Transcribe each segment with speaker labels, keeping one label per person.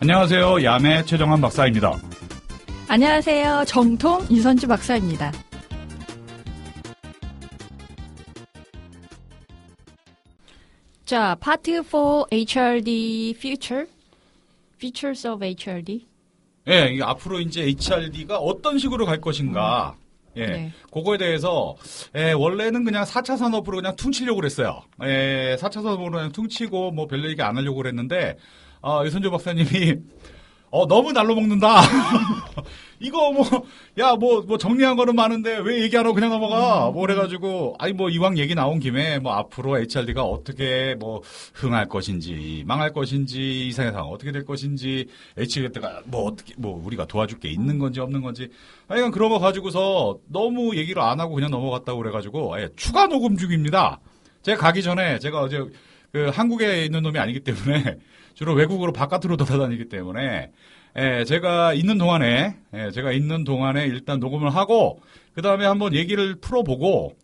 Speaker 1: 안녕하세요. 야매 최정환 박사입니다.
Speaker 2: 안녕하세요. 정통 이선주 박사입니다. 자, 파트 4 HRD Futures of HRD.
Speaker 1: 예, 이게 앞으로 이제 HRD가 어떤 식으로 갈 것인가. 예,
Speaker 2: 네.
Speaker 1: 그거에 대해서, 원래는 그냥 4차 산업으로 그냥 퉁치려고 그랬어요. 4차 산업으로 그냥 퉁치고, 뭐, 별 얘기 안 하려고 그랬는데, 이선주 박사님이, 너무 날로 먹는다. 이거 뭐 정리한 거는 많은데 왜 얘기 안 하고 그냥 넘어가? 뭐 그래가지고, 이왕 얘기 나온 김에, 앞으로 HRD가 어떻게 흥할 것인지, 망할 것인지, 이상의 상황 어떻게 될 것인지, HRD가 우리가 도와줄 게 있는 건지 없는 건지, 하여간 그런 거 가지고서 너무 얘기를 안 하고 그냥 넘어갔다고 그래가지고, 추가 녹음 중입니다. 제가 가기 전에, 제가 어제 한국에 있는 놈이 아니기 때문에, 주로 외국으로 바깥으로 돌아다니기 때문에, 제가 있는 동안에 일단 녹음을 하고, 그 다음에 한번 얘기를 풀어보고,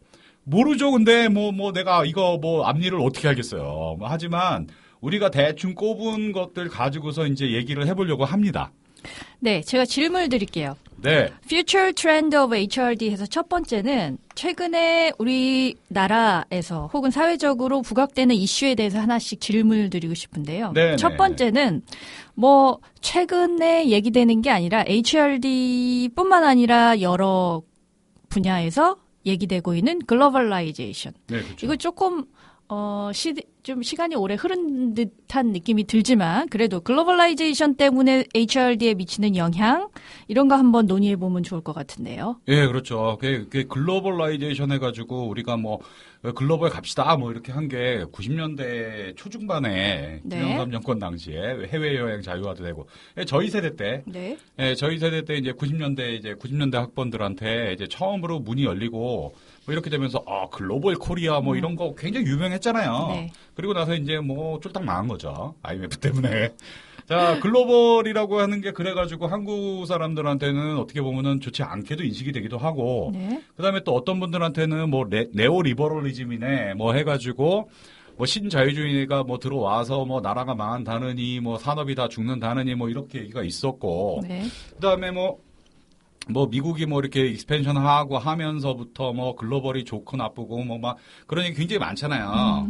Speaker 1: 모르죠. 근데 내가 이거 앞일을 어떻게 알겠어요. 하지만, 우리가 대충 꼽은 것들 가지고서 이제 얘기를 해보려고 합니다.
Speaker 2: 네, 제가 질문을 드릴게요.
Speaker 1: 네.
Speaker 2: Future Trend of HRD 해서 첫 번째는 최근에 우리나라에서 혹은 사회적으로 부각되는 이슈에 대해서 하나씩 질문을 드리고 싶은데요.
Speaker 1: 네,
Speaker 2: 첫 번째는 최근에 얘기되는 게 아니라 HRD뿐만 아니라 여러 분야에서 얘기되고 있는 글로벌라이제이션.
Speaker 1: 네, 그렇죠.
Speaker 2: 이거 조금 좀 시간이 오래 흐른 듯한 느낌이 들지만 그래도 글로벌라이제이션 때문에 HRD에 미치는 영향 이런 거 한번 논의해 보면 좋을 것 같은데요.
Speaker 1: 예, 그렇죠. 그 글로벌라이제이션 해가지고 우리가 글로벌 갑시다 이렇게 한 게 90년대 초중반에 김영삼 정권 당시에 해외여행 자유화도 되고 저희 세대 때,
Speaker 2: 네.
Speaker 1: 저희 세대 때 이제 90년대 학번들한테 이제 처음으로 문이 열리고 이렇게 되면서 글로벌 코리아 이런 거 굉장히 유명했잖아요.
Speaker 2: 네.
Speaker 1: 그리고 나서 이제 쫄딱 망한 거죠. IMF 때문에. 자, 글로벌이라고 하는 게 그래가지고 한국 사람들한테는 어떻게 보면은 좋지 않게도 인식이 되기도 하고,
Speaker 2: 네.
Speaker 1: 그 다음에 또 어떤 분들한테는 네오리버럴리즘이네, 해가지고, 신자유주의가 들어와서 나라가 망한다느니, 산업이 다 죽는다느니, 이렇게 얘기가 있었고,
Speaker 2: 네.
Speaker 1: 그 다음에 미국이 이렇게 익스펜션 하고 하면서부터 글로벌이 좋고 나쁘고 그런 얘기 굉장히 많잖아요.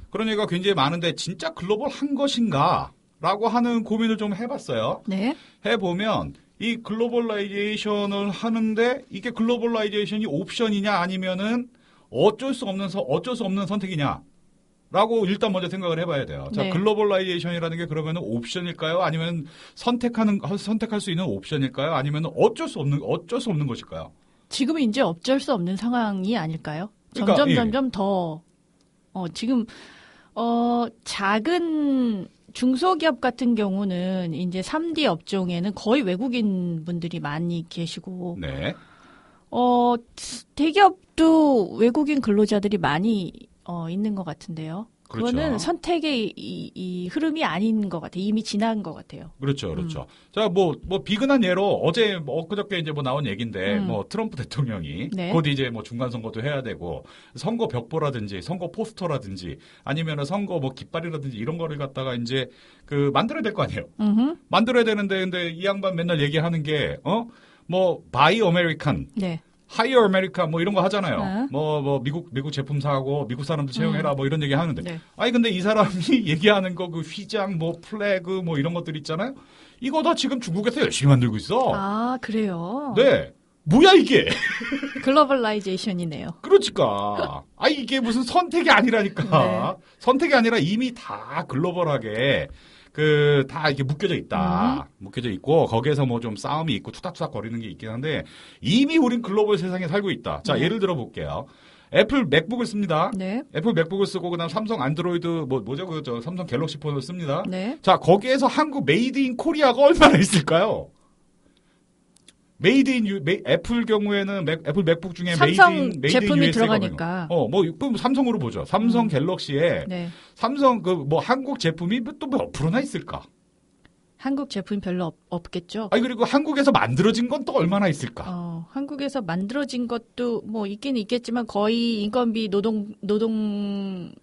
Speaker 1: 그런 얘기가 굉장히 많은데 진짜 글로벌 한 것인가? 라고 하는 고민을 좀 해봤어요.
Speaker 2: 네.
Speaker 1: 해보면 이 글로벌라이제이션을 하는데 이게 글로벌라이제이션이 옵션이냐 아니면은 어쩔 수 없는 선택이냐? 라고 일단 먼저 생각을 해봐야 돼요. 자,
Speaker 2: 네.
Speaker 1: 글로벌라이제이션이라는 게 그러면 옵션일까요? 아니면 선택할 수 있는 옵션일까요? 아니면 어쩔 수 없는 것일까요?
Speaker 2: 지금은 이제 어쩔 수 없는 상황이 아닐까요?
Speaker 1: 그러니까,
Speaker 2: 점점 더 지금 작은 중소기업 같은 경우는 이제 3D 업종에는 거의 외국인 분들이 많이 계시고,
Speaker 1: 네.
Speaker 2: 대기업도 외국인 근로자들이 많이 있는 것 같은데요.
Speaker 1: 그렇죠.
Speaker 2: 그거는 선택의 이 흐름이 아닌 것 같아요. 이미 지난 것 같아요.
Speaker 1: 그렇죠. 자, 비근한 예로 어제 엊그저께 이제 나온 얘기인데, 트럼프 대통령이
Speaker 2: 네.
Speaker 1: 곧 이제 중간 선거도 해야 되고, 선거 벽보라든지, 선거 포스터라든지, 아니면은 선거 깃발이라든지 이런 거를 갖다가 이제 만들어야 될 거 아니에요. 만들어야 되는데, 근데 이 양반 맨날 얘기하는 게, buy American.
Speaker 2: 네.
Speaker 1: 하이어 아메리카 이런 거 하잖아요. 미국 제품 사고 미국 사람들 채용해라 이런 얘기 하는데.
Speaker 2: 네.
Speaker 1: 근데 이 사람이 얘기하는 거 휘장 플래그 이런 것들 있잖아요. 이거 다 지금 중국에서 열심히 만들고 있어.
Speaker 2: 아, 그래요?
Speaker 1: 네. 뭐야 이게?
Speaker 2: 글로벌라이제이션이네요.
Speaker 1: 그렇지까. 이게 무슨 선택이 아니라니까.
Speaker 2: 네.
Speaker 1: 선택이 아니라 이미 다 글로벌하게 다 이렇게 묶여져 있다. 묶여져 있고, 거기에서 좀 싸움이 있고, 투닥투닥 거리는 게 있긴 한데, 이미 우린 글로벌 세상에 살고 있다. 자, 예를 들어 볼게요. 애플 맥북을 씁니다.
Speaker 2: 네.
Speaker 1: 애플 맥북을 쓰고, 그 다음 삼성 안드로이드, 삼성 갤럭시 폰을 씁니다.
Speaker 2: 네.
Speaker 1: 자, 거기에서 한국 메이드 인 코리아가 얼마나 있을까요? 애플 경우에는 애플 맥북 중에
Speaker 2: 삼성
Speaker 1: 메이드 인
Speaker 2: 제품이
Speaker 1: USA가
Speaker 2: 들어가니까.
Speaker 1: 그럼 삼성으로 보죠. 삼성 갤럭시에
Speaker 2: 네.
Speaker 1: 삼성 한국 제품이 또 몇 프로나 있을까?
Speaker 2: 한국 제품이 별로 없겠죠.
Speaker 1: 그리고 한국에서 만들어진 건 또 얼마나 있을까?
Speaker 2: 한국에서 만들어진 것도 있긴 있겠지만 거의 인건비 노동력이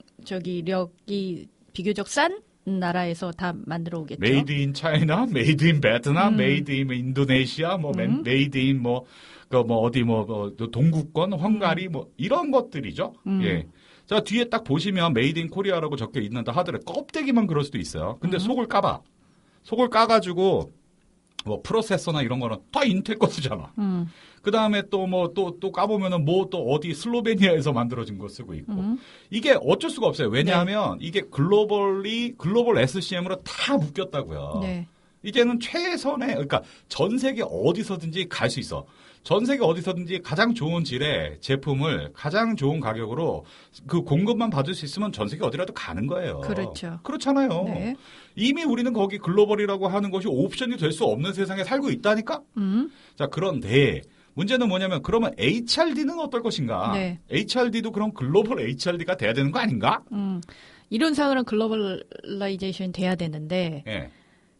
Speaker 2: 비교적 싼 나라에서 다 만들어 오겠죠.
Speaker 1: 메이드 인 차이나, 메이드 인 베트남, 메이드 인 인도네시아, 뭐 메이드 인 뭐 어디 동구권, 헝가리 뭐 이런 것들이죠. 예. 자, 뒤에 딱 보시면 메이드 인 코리아라고 적혀 있는다 하더라도 껍데기만 그럴 수도 있어요. 근데 속을 까봐. 속을 까가지고 뭐 프로세서나 이런 거는 다 인텔 거 쓰잖아. 그 다음에 또 또 까보면은 뭐 또 어디 슬로베니아에서 만들어진 거 쓰고 있고. 이게 어쩔 수가 없어요. 왜냐하면 이게 글로벌 SCM으로 다 묶였다고요.
Speaker 2: 네.
Speaker 1: 이제는 최선의, 그러니까 전 세계 어디서든지 갈 수 있어. 전 세계 어디서든지 가장 좋은 질의 제품을 가장 좋은 가격으로 그 공급만 받을 수 있으면 전 세계 어디라도 가는 거예요.
Speaker 2: 그렇죠.
Speaker 1: 그렇잖아요.
Speaker 2: 네.
Speaker 1: 이미 우리는 거기 글로벌이라고 하는 것이 옵션이 될 수 없는 세상에 살고 있다니까? 자, 그런데 문제는 뭐냐면 그러면 HRD는 어떨 것인가?
Speaker 2: 네.
Speaker 1: HRD도 그럼 글로벌 HRD가 돼야 되는 거 아닌가?
Speaker 2: 이론상으로는 글로벌라이제이션 돼야 되는데
Speaker 1: 예.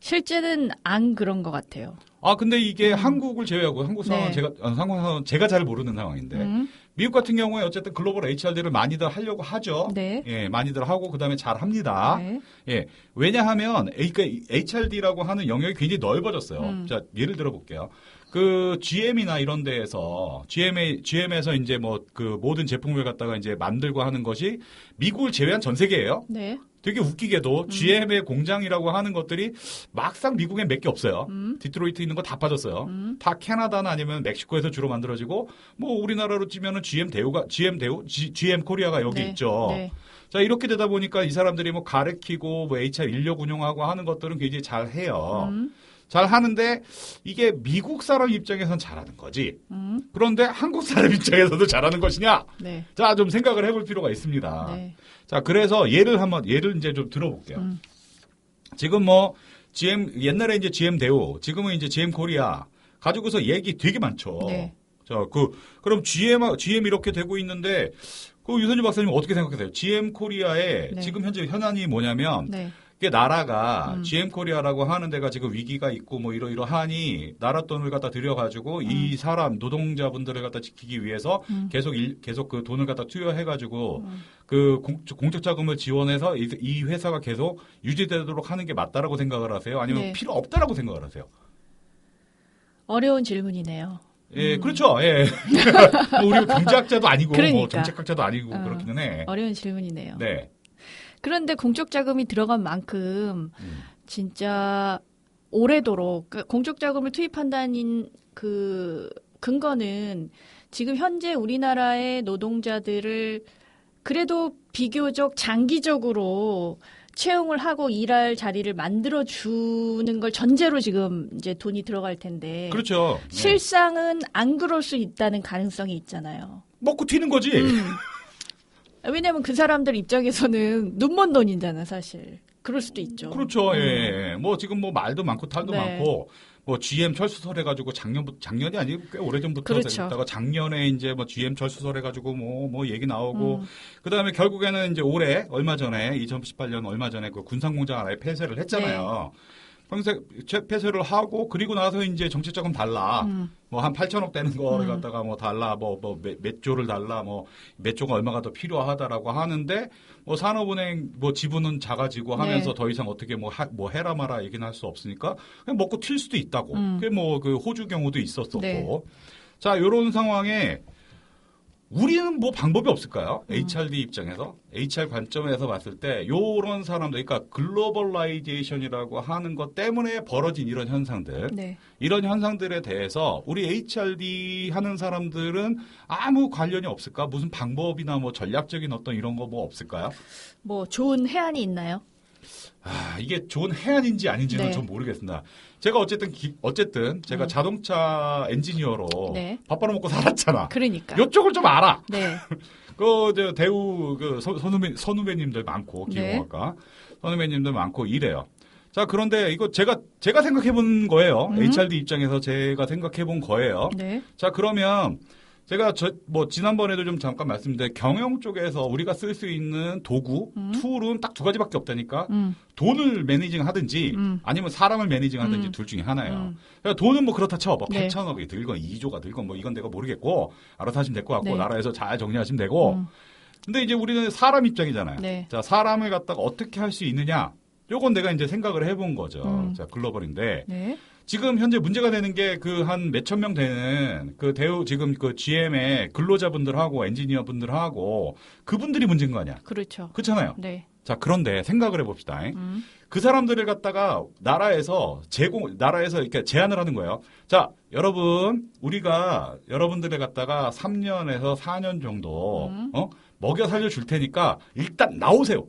Speaker 2: 실제는 안 그런 것 같아요.
Speaker 1: 아, 근데 이게 한국을 제외하고 한국 상황은
Speaker 2: 네.
Speaker 1: 상황은 제가 잘 모르는 상황인데 미국 같은 경우에 어쨌든 글로벌 HRD를 많이들 하려고 하죠.
Speaker 2: 네.
Speaker 1: 예, 많이들 하고 그다음에 잘 합니다.
Speaker 2: 네.
Speaker 1: 예. 왜냐하면 그러니까 HRD라고 하는 영역이 굉장히 넓어졌어요. 자, 예를 들어 볼게요. 그 GM이나 이런 데에서 GM에서 이제 뭐 그 모든 제품을 갖다가 이제 만들고 하는 것이 미국을 제외한 전 세계예요.
Speaker 2: 네.
Speaker 1: 되게 웃기게도 GM의 공장이라고 하는 것들이 막상 미국엔 몇 개 없어요. 디트로이트 있는 거 다 빠졌어요. 다 캐나다나 아니면 멕시코에서 주로 만들어지고 뭐 우리나라로 치면은 GM 코리아가 여기
Speaker 2: 네.
Speaker 1: 있죠.
Speaker 2: 네.
Speaker 1: 자, 이렇게 되다 보니까 이 사람들이 뭐 가르치고 뭐 HR 인력 운영하고 하는 것들은 굉장히 잘 해요. 잘 하는데 이게 미국 사람 입장에선 잘하는 거지. 그런데 한국 사람 입장에서도 잘하는 것이냐?
Speaker 2: 네.
Speaker 1: 자, 좀 생각을 해볼 필요가 있습니다.
Speaker 2: 네.
Speaker 1: 자, 그래서 예를 이제 좀 들어볼게요. 지금 뭐 옛날에 이제 GM 대우, 지금은 이제 GM 코리아 가지고서 얘기 되게 많죠.
Speaker 2: 네.
Speaker 1: 자, 그럼 GM 이렇게 되고 있는데 유선주 박사님 어떻게 생각하세요? GM 코리아의
Speaker 2: 네.
Speaker 1: 지금 현재 현안이 뭐냐면
Speaker 2: 네.
Speaker 1: 이게 나라가 GM 코리아라고 하는 데가 지금 위기가 있고 뭐 이러하니 나라 돈을 갖다 들여가지고 이 사람 노동자분들을 갖다 지키기 위해서 계속 그 돈을 갖다 투여해가지고 그 공적 자금을 지원해서 이 회사가 계속 유지되도록 하는 게 맞다라고 생각을 하세요? 아니면
Speaker 2: 네.
Speaker 1: 필요 없다라고 생각을 하세요?
Speaker 2: 어려운 질문이네요.
Speaker 1: 예, 그렇죠. 예. 뭐 우리 경제학자도 아니고
Speaker 2: 그러니까.
Speaker 1: 뭐 정책학자도 아니고 그렇기는 해.
Speaker 2: 어려운 질문이네요.
Speaker 1: 네.
Speaker 2: 그런데 공적 자금이 들어간 만큼 진짜 오래도록 공적 자금을 투입한다는 그 근거는 지금 현재 우리나라의 노동자들을 그래도 비교적 장기적으로 채용을 하고 일할 자리를 만들어 주는 걸 전제로 지금 이제 돈이 들어갈 텐데
Speaker 1: 그렇죠.
Speaker 2: 실상은 안 그럴 수 있다는 가능성이 있잖아요.
Speaker 1: 먹고 튀는 거지.
Speaker 2: 왜냐면 그 사람들 입장에서는 눈먼 돈이잖아, 사실. 그럴 수도 있죠.
Speaker 1: 그렇죠. 예. 뭐 지금 뭐 말도 많고 탈도
Speaker 2: 네.
Speaker 1: 많고 뭐 GM 철수설 해가지고 작년이 아니고 꽤 오래전부터
Speaker 2: 그렇죠.
Speaker 1: 됐다가 작년에 이제 뭐 GM 철수설 해가지고 뭐 얘기 나오고 그다음에 결국에는 이제 올해 얼마 전에 2018년 얼마 전에 그 군산공장 하나에 폐쇄를 했잖아요. 평생 폐쇄를 하고 그리고 나서 이제 정책 자금 달라. 뭐 한 8천억 되는 거를 갖다가 뭐 달라. 몇 조를 달라. 뭐 몇 조가 얼마가 더 필요하다라고 하는데 뭐 산업은행 뭐 지분은 작아지고 하면서
Speaker 2: 네.
Speaker 1: 더 이상 어떻게 뭐 해라 마라 얘기는 할 수 없으니까 그냥 먹고 튈 수도 있다고. 그게 뭐 그 호주 경우도 있었었고.
Speaker 2: 네.
Speaker 1: 자, 요런 상황에 우리는 뭐 방법이 없을까요? HRD 입장에서 HR 관점에서 봤을 때 요런 사람들, 그러니까 글로벌라이제이션이라고 하는 것 때문에 벌어진 이런 현상들,
Speaker 2: 네.
Speaker 1: 이런 현상들에 대해서 우리 HRD 하는 사람들은 아무 관련이 없을까? 무슨 방법이나 뭐 전략적인 어떤 이런 거 뭐 없을까요?
Speaker 2: 뭐 좋은 해안이 있나요?
Speaker 1: 아, 이게 좋은 해안인지 아닌지는
Speaker 2: 네.
Speaker 1: 전 모르겠습니다. 제가 어쨌든 제가 자동차 엔지니어로
Speaker 2: 네.
Speaker 1: 밥 벌어먹고 살았잖아.
Speaker 2: 그러니까.
Speaker 1: 이쪽을 좀 알아.
Speaker 2: 네.
Speaker 1: 저 대우 선후배님들 많고 기공학과 선후배님들 많고 이래요. 자, 그런데 이거 제가 생각해 본 거예요. HRD 입장에서 제가 생각해 본 거예요.
Speaker 2: 네.
Speaker 1: 자, 그러면 제가 지난번에도 좀 잠깐 말씀드렸는데 경영 쪽에서 우리가 쓸 수 있는 도구, 툴은 딱 두 가지밖에 없다니까. 돈을 매니징 하든지 아니면 사람을 매니징 하든지 둘 중에 하나예요. 그러니까 돈은 뭐 그렇다 쳐. 뭐
Speaker 2: 네.
Speaker 1: 8천억이 들건 2조가 들건 뭐 이건 내가 모르겠고 알아서 하시면 될 것 같고
Speaker 2: 네.
Speaker 1: 나라에서 잘 정리하시면 되고. 근데 이제 우리는 사람 입장이잖아요.
Speaker 2: 네.
Speaker 1: 자, 사람을 갖다가 어떻게 할 수 있느냐? 요건 내가 이제 생각을 해본 거죠. 자, 글로벌인데. 지금 현재 문제가 되는 게 그 한 몇천 명 되는 그 지금 그 GM의 근로자분들하고 엔지니어분들하고 그분들이 문제인 거 아니야?
Speaker 2: 그렇죠.
Speaker 1: 그렇잖아요.
Speaker 2: 네.
Speaker 1: 자, 그런데 생각을 해봅시다. 그 사람들을 갖다가 나라에서 이렇게 제안을 하는 거예요. 자, 여러분, 우리가 여러분들을 갖다가 3년에서 4년 정도, 먹여 살려줄 테니까 일단 나오세요.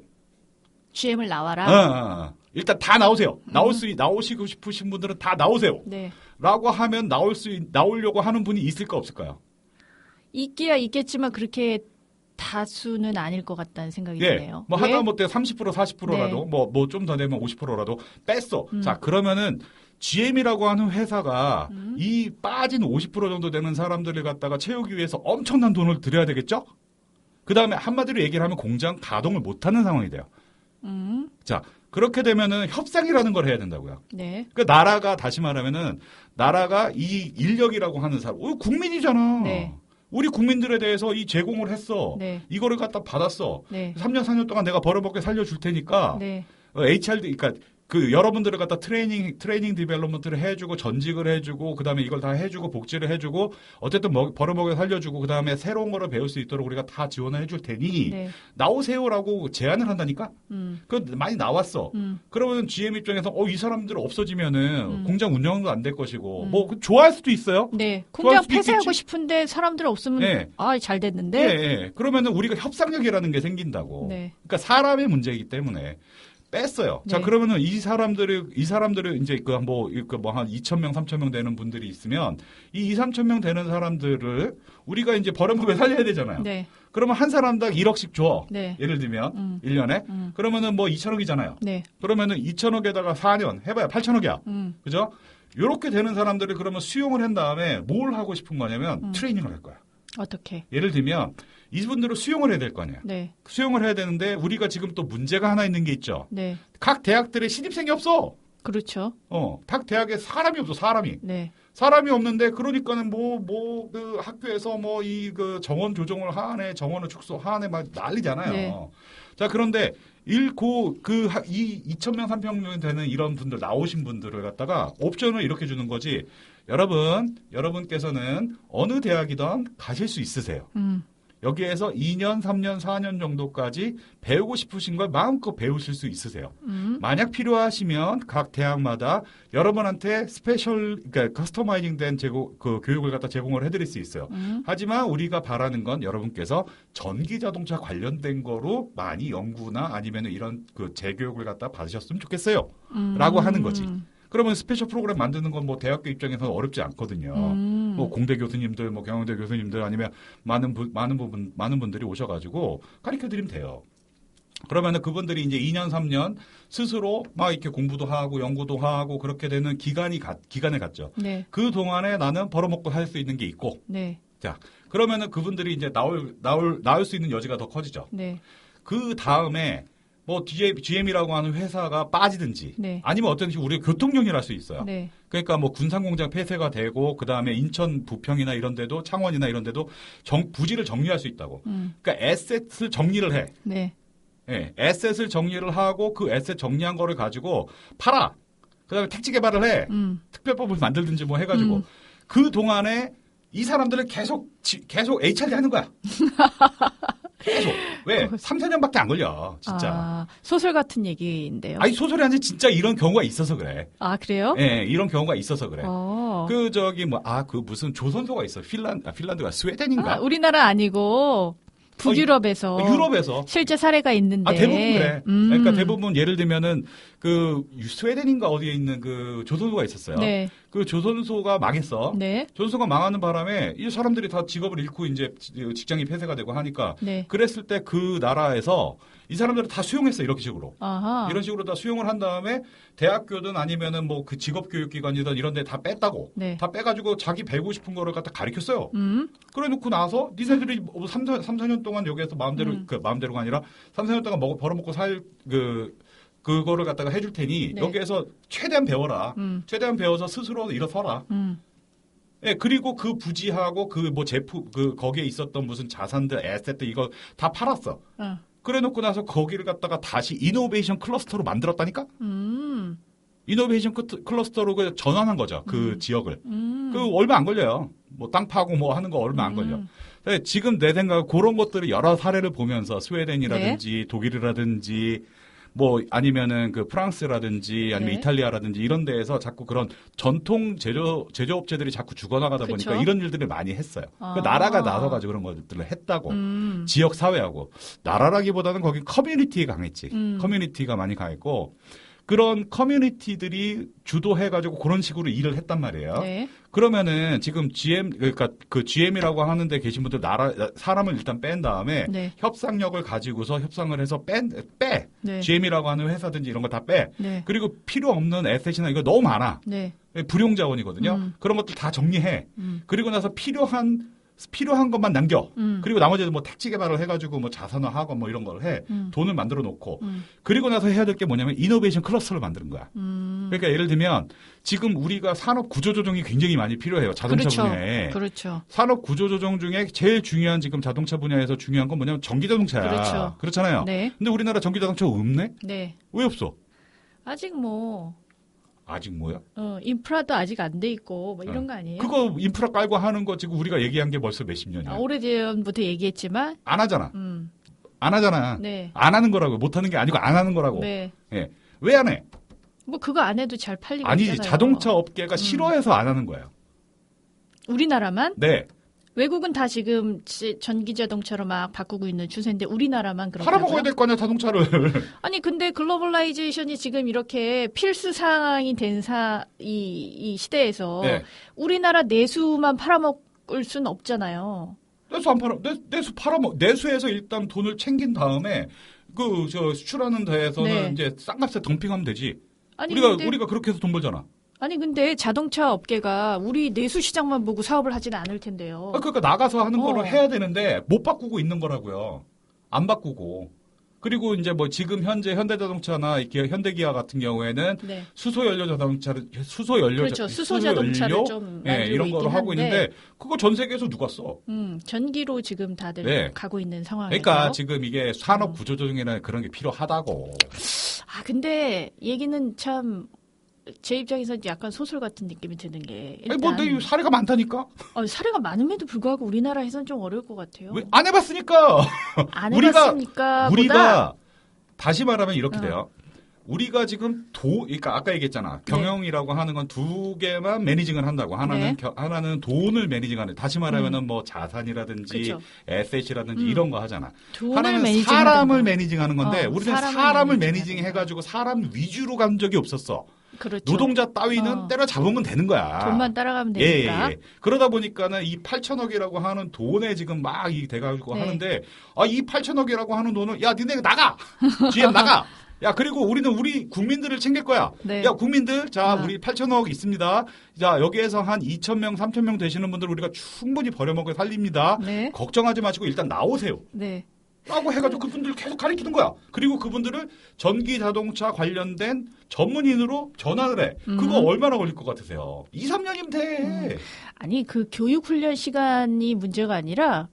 Speaker 2: GM을 나와라.
Speaker 1: 일단 다 나오세요. 나오시고 싶으신 분들은 다 나오세요.
Speaker 2: 네.
Speaker 1: 라고 하면 나오려고 하는 분이 있을까 없을까요?
Speaker 2: 있기야 있겠지만 그렇게 다수는 아닐 것 같다는 생각이 드네요.
Speaker 1: 뭐 하다못해 30% 40%라도 뭐 좀 더 되면 50%라도 뺐어. 자, 그러면은 GM이라고 하는 회사가 이 빠진 50% 정도 되는 사람들을 갖다가 채우기 위해서 엄청난 돈을 들여야 되겠죠? 그 다음에 한마디로 얘기를 하면 공장 가동을 못하는 상황이 돼요. 자, 그렇게 되면은 협상이라는 걸 해야 된다고요.
Speaker 2: 네.
Speaker 1: 그 나라가 다시 말하면은 나라가 이 인력이라고 하는 사람, 우리 국민이잖아.
Speaker 2: 네.
Speaker 1: 우리 국민들에 대해서 이 제공을 했어.
Speaker 2: 네.
Speaker 1: 이거를 갖다 받았어.
Speaker 2: 네.
Speaker 1: 3년 4년 동안 내가 벌어먹게 살려줄 테니까.
Speaker 2: 네.
Speaker 1: HRD, 그러니까 그 여러분들을 갖다 트레이닝 디벨롭먼트를 해주고 전직을 해주고 그다음에 이걸 다 해주고 복지를 해주고 어쨌든 벌어먹여 살려주고 그다음에 새로운 거를 배울 수 있도록 우리가 다 지원을 해줄 테니
Speaker 2: 네.
Speaker 1: 나오세요라고 제안을 한다니까. 그 많이 나왔어. 그러면 GM 입장에서 이 사람들 없어지면은 공장 운영도 안 될 것이고 뭐 좋아할 수도 있어요.
Speaker 2: 네.
Speaker 1: 좋아할
Speaker 2: 공장
Speaker 1: 수도
Speaker 2: 폐쇄하고
Speaker 1: 있겠지.
Speaker 2: 싶은데 사람들 없으면
Speaker 1: 네.
Speaker 2: 잘 됐는데.
Speaker 1: 네. 그러면은 우리가 협상력이라는 게 생긴다고.
Speaker 2: 네.
Speaker 1: 그러니까 사람의 문제이기 때문에. 뺐어요. 자,
Speaker 2: 네.
Speaker 1: 그러면은 이 사람들을 이제 한 2,000명, 3,000명 되는 분들이 있으면 이 2,3,000명 되는 사람들을 우리가 이제 벌어먹여 살려야 되잖아요.
Speaker 2: 네.
Speaker 1: 그러면 한 사람당 1억씩 줘.
Speaker 2: 네.
Speaker 1: 예를 들면 1년에. 그러면은 뭐 2,000억이잖아요.
Speaker 2: 네.
Speaker 1: 그러면은 2,000억에다가 4년 해봐야 8,000억이야. 그죠? 요렇게 되는 사람들을 그러면 수용을 한 다음에 뭘 하고 싶은 거냐면 트레이닝을 할 거야.
Speaker 2: 어떻게?
Speaker 1: 예를 들면 이분들을 수용을 해야 될 거 아니에요.
Speaker 2: 네.
Speaker 1: 수용을 해야 되는데 우리가 지금 또 문제가 하나 있는 게 있죠.
Speaker 2: 네.
Speaker 1: 각 대학들에 신입생이 없어.
Speaker 2: 그렇죠.
Speaker 1: 각 대학에 사람이 없어, 사람이.
Speaker 2: 네.
Speaker 1: 사람이 없는데, 그러니까는 그 학교에서 그 정원 조정을 하네, 정원을 축소하네, 막 난리잖아요.
Speaker 2: 네.
Speaker 1: 자, 그런데, 2,000명, 3,000명 되는 이런 분들, 나오신 분들을 갖다가 옵션을 이렇게 주는 거지. 여러분께서는 어느 대학이든 가실 수 있으세요. 여기에서 2년, 3년, 4년 정도까지 배우고 싶으신 걸 마음껏 배우실 수 있으세요. 만약 필요하시면 각 대학마다 여러분한테 그러니까 커스터마이징 된 그 교육을 갖다 제공을 해드릴 수 있어요. 하지만 우리가 바라는 건 여러분께서 전기 자동차 관련된 거로 많이 연구나 아니면 이런 그 재교육을 갖다 받으셨으면 좋겠어요. 라고 하는 거지. 그러면 스페셜 프로그램 만드는 건 뭐 대학교 입장에서는 어렵지 않거든요. 뭐 공대 교수님들, 뭐 경영대 교수님들 아니면 많은 분들이 오셔가지고 가르쳐 드리면 돼요. 그러면은 그분들이 이제 2년, 3년 스스로 막 이렇게 공부도 하고 연구도 하고 그렇게 되는 기간을 갖죠.
Speaker 2: 네.
Speaker 1: 그 동안에 나는 벌어먹고 살 수 있는 게 있고.
Speaker 2: 네.
Speaker 1: 자, 그러면은 그분들이 이제 나올 수 있는 여지가 더 커지죠.
Speaker 2: 네.
Speaker 1: 그 다음에 뭐 GM이라고 하는 회사가 빠지든지
Speaker 2: 네.
Speaker 1: 아니면 어떤 식으로 우리가 교통정리를 할 수 있어요.
Speaker 2: 네.
Speaker 1: 그러니까 뭐 군산공장 폐쇄가 되고 그다음에 인천 부평이나 이런 데도 창원이나 이런 데도 부지를 정리할 수 있다고. 그러니까 에셋을 정리를 해.
Speaker 2: 네.
Speaker 1: 예, 에셋을 정리를 하고 그 에셋 정리한 거를 가지고 팔아. 그다음에 택지 개발을 해. 특별법을 만들든지 뭐 해가지고 그 동안에 이 사람들을 계속 HRD 하는 거야. 계속. 왜? 3, 4년밖에 안 걸려. 진짜.
Speaker 2: 소설 같은 얘기인데요.
Speaker 1: 아니, 소설이 아니라 진짜 이런 경우가 있어서 그래.
Speaker 2: 아, 그래요?
Speaker 1: 예, 이런 경우가 있어서 그래. 무슨 조선소가 있어. 핀란드가 스웨덴인가?
Speaker 2: 우리나라 아니고 북유럽에서
Speaker 1: 유럽에서
Speaker 2: 실제 사례가 있는데.
Speaker 1: 대부분 그래. 그러니까 대부분 예를 들면은 그 스웨덴인가 어디에 있는 그 조선소가 있었어요.
Speaker 2: 네.
Speaker 1: 그 조선소가 망했어.
Speaker 2: 네.
Speaker 1: 조선소가 망하는 바람에 이 사람들이 다 직업을 잃고 이제 직장이 폐쇄가 되고 하니까
Speaker 2: 네.
Speaker 1: 그랬을 때 그 나라에서 이 사람들을 다 수용했어. 이렇게 식으로.
Speaker 2: 아하.
Speaker 1: 이런 식으로 다 수용을 한 다음에 대학교든 아니면은 뭐 그 직업교육기관이든 이런 데 다 뺐다고.
Speaker 2: 네.
Speaker 1: 다 빼가지고 자기 배우고 싶은 거를 갖다 가르쳤어요. 그래 놓고 나서 니네들이 3, 4년 동안 여기에서 마음대로가 아니라 3, 4년 동안 벌어먹고 살 그거를 갖다가 해줄 테니
Speaker 2: 네.
Speaker 1: 여기에서 최대한 배워라. 최대한 배워서 스스로 일어서라. 예, 그리고 그 부지하고 그 뭐 제품 거기에 있었던 무슨 자산들, 에셋들 이거 다 팔았어. 그래놓고 나서 거기를 갖다가 다시 이노베이션 클러스터로 만들었다니까? 이노베이션 클러스터로 그 전환한 거죠. 그 지역을. 그 얼마 안 걸려요. 뭐 땅 파고 뭐 하는 거 얼마 안 걸려. 근데 지금 내 생각 그런 것들을 여러 사례를 보면서 스웨덴이라든지 독일이라든지 뭐 아니면은 그 프랑스라든지 아니면
Speaker 2: 네.
Speaker 1: 이탈리아라든지 이런 데에서 자꾸 그런 전통 제조업체들이 자꾸 죽어나가다
Speaker 2: 그쵸?
Speaker 1: 보니까 이런 일들을 많이 했어요.
Speaker 2: 아.
Speaker 1: 그 나라가 나서가지고 그런 것들을 했다고. 지역 사회하고 나라라기보다는 거기 커뮤니티가 강했지. 커뮤니티가 많이 강했고 그런 커뮤니티들이 주도해가지고 그런 식으로 일을 했단 말이에요.
Speaker 2: 네.
Speaker 1: 그러면은 지금 그러니까 그 GM이라고 하는데 계신 분들 사람을 일단 뺀 다음에
Speaker 2: 네.
Speaker 1: 협상력을 가지고서 협상을 해서 빼.
Speaker 2: 네.
Speaker 1: GM이라고 하는 회사든지 이런 거 다 빼.
Speaker 2: 네.
Speaker 1: 그리고 필요 없는 에셋이나 이거 너무 많아.
Speaker 2: 네.
Speaker 1: 불용 자원이거든요. 그런 것들 다 정리해. 그리고 나서 필요한 것만 남겨. 그리고 나머지는 뭐 택지 개발을 해가지고 뭐 자산화하고 뭐 이런 걸 해. 돈을 만들어 놓고. 그리고 나서 해야 될 게 뭐냐면 이노베이션 클러스터를 만드는 거야. 그러니까 예를 들면 지금 우리가 산업 구조 조정이 굉장히 많이 필요해요. 자동차
Speaker 2: 그렇죠.
Speaker 1: 분야에.
Speaker 2: 그렇죠.
Speaker 1: 산업 구조 조정 중에 제일 중요한 지금 자동차 분야에서 중요한 건 뭐냐면 전기 자동차야.
Speaker 2: 그렇죠.
Speaker 1: 그렇잖아요.
Speaker 2: 네.
Speaker 1: 근데 우리나라 전기 자동차 없네?
Speaker 2: 네.
Speaker 1: 왜 없어?
Speaker 2: 아직 뭐
Speaker 1: 아직 뭐야?
Speaker 2: 인프라도 아직 안 돼 있고 뭐 이런 거 아니에요?
Speaker 1: 그거 인프라 깔고 하는 거 지금 우리가 얘기한 게 벌써 몇십 년이야.
Speaker 2: 오래전부터 얘기했지만
Speaker 1: 안 하잖아. 안 하잖아.
Speaker 2: 네.
Speaker 1: 안 하는 거라고. 못 하는 게 아니고 안 하는 거라고.
Speaker 2: 네.
Speaker 1: 예. 왜 안 해?
Speaker 2: 뭐 그거 안 해도 잘 팔리고
Speaker 1: 아니지.
Speaker 2: 있잖아요.
Speaker 1: 자동차 업계가 싫어해서 안 하는 거예요.
Speaker 2: 우리나라만?
Speaker 1: 네.
Speaker 2: 외국은 다 지금 전기 자동차로 막 바꾸고 있는 추세인데 우리나라만 그렇다고요?
Speaker 1: 팔아먹어야 될 거 아니야, 자동차를.
Speaker 2: 아니 근데 글로벌라이제이션이 지금 이렇게 필수 사항이 된 이 시대에서
Speaker 1: 네.
Speaker 2: 우리나라 내수만 팔아먹을 수는 없잖아요.
Speaker 1: 내수 안 팔아. 내수 팔아먹. 내수에서 일단 돈을 챙긴 다음에 수출하는 데에서는
Speaker 2: 네.
Speaker 1: 이제 싼 값에 덤핑하면 되지.
Speaker 2: 아니
Speaker 1: 우리가 그렇게 해서 돈 벌잖아.
Speaker 2: 아니 근데 자동차 업계가 우리 내수 시장만 보고 사업을 하지는 않을 텐데요.
Speaker 1: 그러니까 나가서 하는 거를
Speaker 2: 어.
Speaker 1: 해야 되는데 못 바꾸고 있는 거라고요. 안 바꾸고. 그리고 이제 뭐 지금 현재 현대자동차나 현대기아 같은 경우에는
Speaker 2: 네.
Speaker 1: 수소 연료
Speaker 2: 그렇죠. 수소 자동차를 좀 만들고
Speaker 1: 이런 거로
Speaker 2: 있긴
Speaker 1: 하고
Speaker 2: 한데.
Speaker 1: 있는데 그거 전 세계에서 누가 써?
Speaker 2: 전기로 지금 다들
Speaker 1: 네.
Speaker 2: 가고 있는 상황에서.
Speaker 1: 그러니까 지금 이게 산업 구조조정이나 그런 게 필요하다고.
Speaker 2: 아 근데 얘기는 참 제 입장에서 약간 소설 같은 느낌이 드는 게
Speaker 1: 아니
Speaker 2: 일단
Speaker 1: 뭐 사례가 많다니까.
Speaker 2: 사례가 많음에도 불구하고 우리나라에서는 좀 어려울 것 같아요.
Speaker 1: 왜 안 해봤으니까.
Speaker 2: 안
Speaker 1: 우리가-
Speaker 2: 해봤으니까
Speaker 1: 우리가 다시 말하면 이렇게
Speaker 2: 어.
Speaker 1: 돼요. 우리가 지금 그러니까 아까 얘기했잖아. 경영이라고 하는 건 두 개만 매니징을 한다고. 하나는
Speaker 2: 네.
Speaker 1: 하나는 돈을 매니징하는. 다시 말하면은 뭐 자산이라든지
Speaker 2: 그쵸.
Speaker 1: 에셋이라든지 이런 거 하잖아.
Speaker 2: 돈을
Speaker 1: 하나는
Speaker 2: 매니징
Speaker 1: 사람을 매니징하는 건데
Speaker 2: 어,
Speaker 1: 우리는
Speaker 2: 사람을
Speaker 1: 사람을
Speaker 2: 매니징
Speaker 1: 매니징 해가지고 사람 위주로 간 적이 없었어.
Speaker 2: 그렇죠.
Speaker 1: 노동자 따위는 때려 잡으면 되는 거야.
Speaker 2: 돈만 따라가면
Speaker 1: 예,
Speaker 2: 되니까.
Speaker 1: 예. 그러다 보니까는 이 8천억이라고 하는 돈에 지금 막 돼가지고
Speaker 2: 네.
Speaker 1: 하는데, 이 8천억이라고 하는 돈은, 야, 니네 나가! GM 나가! 야, 그리고 우리는 우리 국민들을 챙길 거야.
Speaker 2: 네.
Speaker 1: 야, 국민들, 자,
Speaker 2: 아.
Speaker 1: 우리 8천억 있습니다. 자, 여기에서 한 2,000명, 3,000명 되시는 분들 우리가 충분히 버려먹여 살립니다.
Speaker 2: 네.
Speaker 1: 걱정하지 마시고 일단 나오세요.
Speaker 2: 네.
Speaker 1: 라고 해가지고 그분들을 계속 가리키는 거야. 그리고 그분들을 전기 자동차 관련된 전문인으로 전환을 해. 그거 얼마나 걸릴 것 같으세요? 2, 3년이면 돼.
Speaker 2: 아니 그 교육 훈련 시간이 문제가 아니라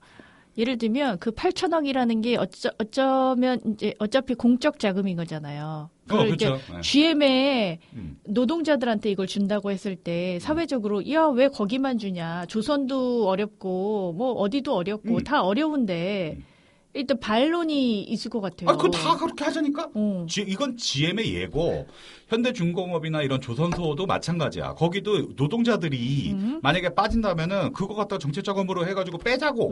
Speaker 2: 예를 들면 그 8천억이라는 게 어쩌면 이제 어차피 공적 자금인 거잖아요. 그걸 이제
Speaker 1: 그렇죠. 네.
Speaker 2: GM에
Speaker 1: 음.
Speaker 2: 노동자들한테 이걸 준다고 했을 때 사회적으로 야 왜 거기만 주냐? 조선도 어렵고 뭐 어디도 어렵고 다 어려운데 일단 반론이 있을 것 같아요.
Speaker 1: 그거 다 그렇게 하자니까?
Speaker 2: 어.
Speaker 1: 이건 GM의 예고. 현대중공업이나 이런 조선소도 마찬가지야. 거기도 노동자들이 만약에 빠진다면은 그거 갖다 정책자금으로 해가지고 빼자고.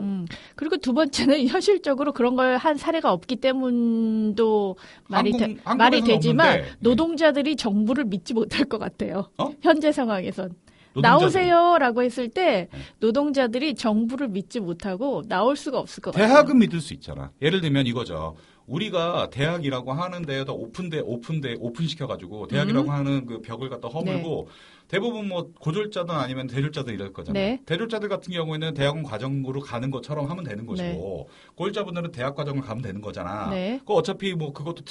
Speaker 2: 그리고 두 번째는 현실적으로 그런 걸 한 사례가 없기 때문도 말이
Speaker 1: 한국에서는
Speaker 2: 되지만
Speaker 1: 없는데.
Speaker 2: 노동자들이 정부를 믿지 못할 것 같아요.
Speaker 1: 어?
Speaker 2: 현재 상황에선.
Speaker 1: 노동자들이.
Speaker 2: 나오세요라고 했을 때 노동자들이 정부를 믿지 못하고 나올 수가 없을 것 같아요.
Speaker 1: 대학은 믿을 수 있잖아. 예를 들면 이거죠. 우리가 대학이라고 하는 데에다 오픈시켜가지고 대학이라고 하는 그 벽을 갖다 허물고 대부분 뭐 고졸자든 아니면 대졸자든 이럴 거잖아요.
Speaker 2: 네.
Speaker 1: 대졸자들 같은 경우에는 대학원 과정으로 가는 것처럼 하면 되는 것이고 고졸자분들은 대학 과정을 가면 되는 거잖아.
Speaker 2: 네.
Speaker 1: 그 어차피 뭐 그것도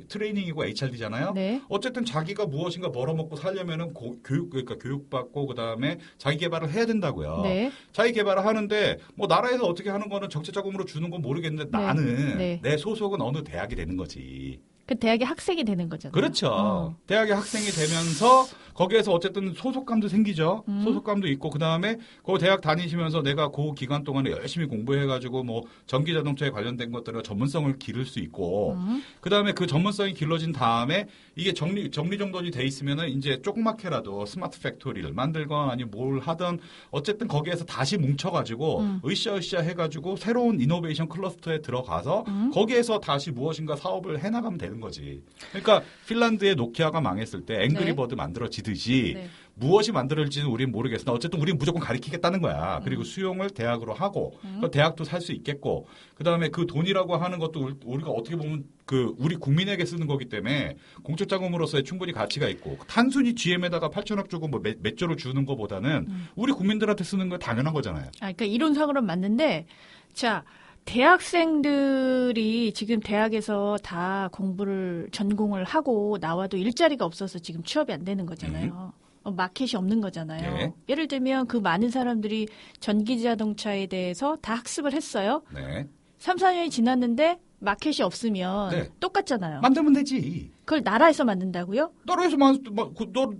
Speaker 1: 트레이닝이고 HRD잖아요.
Speaker 2: 네.
Speaker 1: 어쨌든 자기가 무엇인가 벌어먹고 살려면은 그러니까 교육받고 그다음에 자기 개발을 해야 된다고요.
Speaker 2: 네.
Speaker 1: 자기 개발을 하는데 뭐 나라에서 어떻게 하는 거는 정책 자금으로 주는 건 모르겠는데
Speaker 2: 네.
Speaker 1: 나는
Speaker 2: 네.
Speaker 1: 내 소속 쪽은 어느 대학이 되는 거지.
Speaker 2: 그 대학의 학생이 되는 거잖아요.
Speaker 1: 그렇죠. 대학의 학생이 되면서 거기에서 어쨌든 소속감도 생기죠. 소속감도 있고 그다음에 그 대학 다니시면서 내가 그 기간 동안에 열심히 공부해가지고 뭐 전기 자동차에 관련된 것들을 전문성을 기를 수 있고 그다음에 그 전문성이 길러진 다음에 이게 정리정돈이 돼 있으면은 이제 조그맣게라도 스마트 팩토리를 만들건 아니면 뭘 하든 어쨌든 거기에서 다시 뭉쳐가지고 으쌰으쌰 해가지고 새로운 이노베이션 클러스터에 들어가서 거기에서 다시 무엇인가 사업을 해나가면 되는 거지. 그러니까 핀란드의 노키아가 망했을 때 앵그리버드 만들어지듯이
Speaker 2: 네.
Speaker 1: 무엇이 만들어질지는 우리는 모르겠으나 어쨌든 우리는 무조건 가르치겠다는 거야. 그리고 수용을 대학으로 하고 그 대학도 살 수 있겠고 그다음에 그 돈이라고 하는 것도 우리가 어떻게 보면 그 우리 국민에게 쓰는 거기 때문에 공적 자금으로서의 충분히 가치가 있고 단순히 GM에다가 8천억 주고 뭐 몇 조를 주는 것보다는 우리 국민들한테 쓰는 거 당연한 거잖아요.
Speaker 2: 그러니까 이론상으로는 맞는데 자 대학생들이 지금 대학에서 다 공부를 전공을 하고 나와도 일자리가 없어서 지금 취업이 안 되는 거잖아요. 마켓이 없는 거잖아요.
Speaker 1: 네.
Speaker 2: 예를 들면 그 많은 사람들이 전기자동차에 대해서 다 학습을 했어요.
Speaker 1: 네.
Speaker 2: 3, 4년이 지났는데 마켓이 없으면
Speaker 1: 네.
Speaker 2: 똑같잖아요.
Speaker 1: 만들면 되지.
Speaker 2: 그걸 나라에서 만든다고요?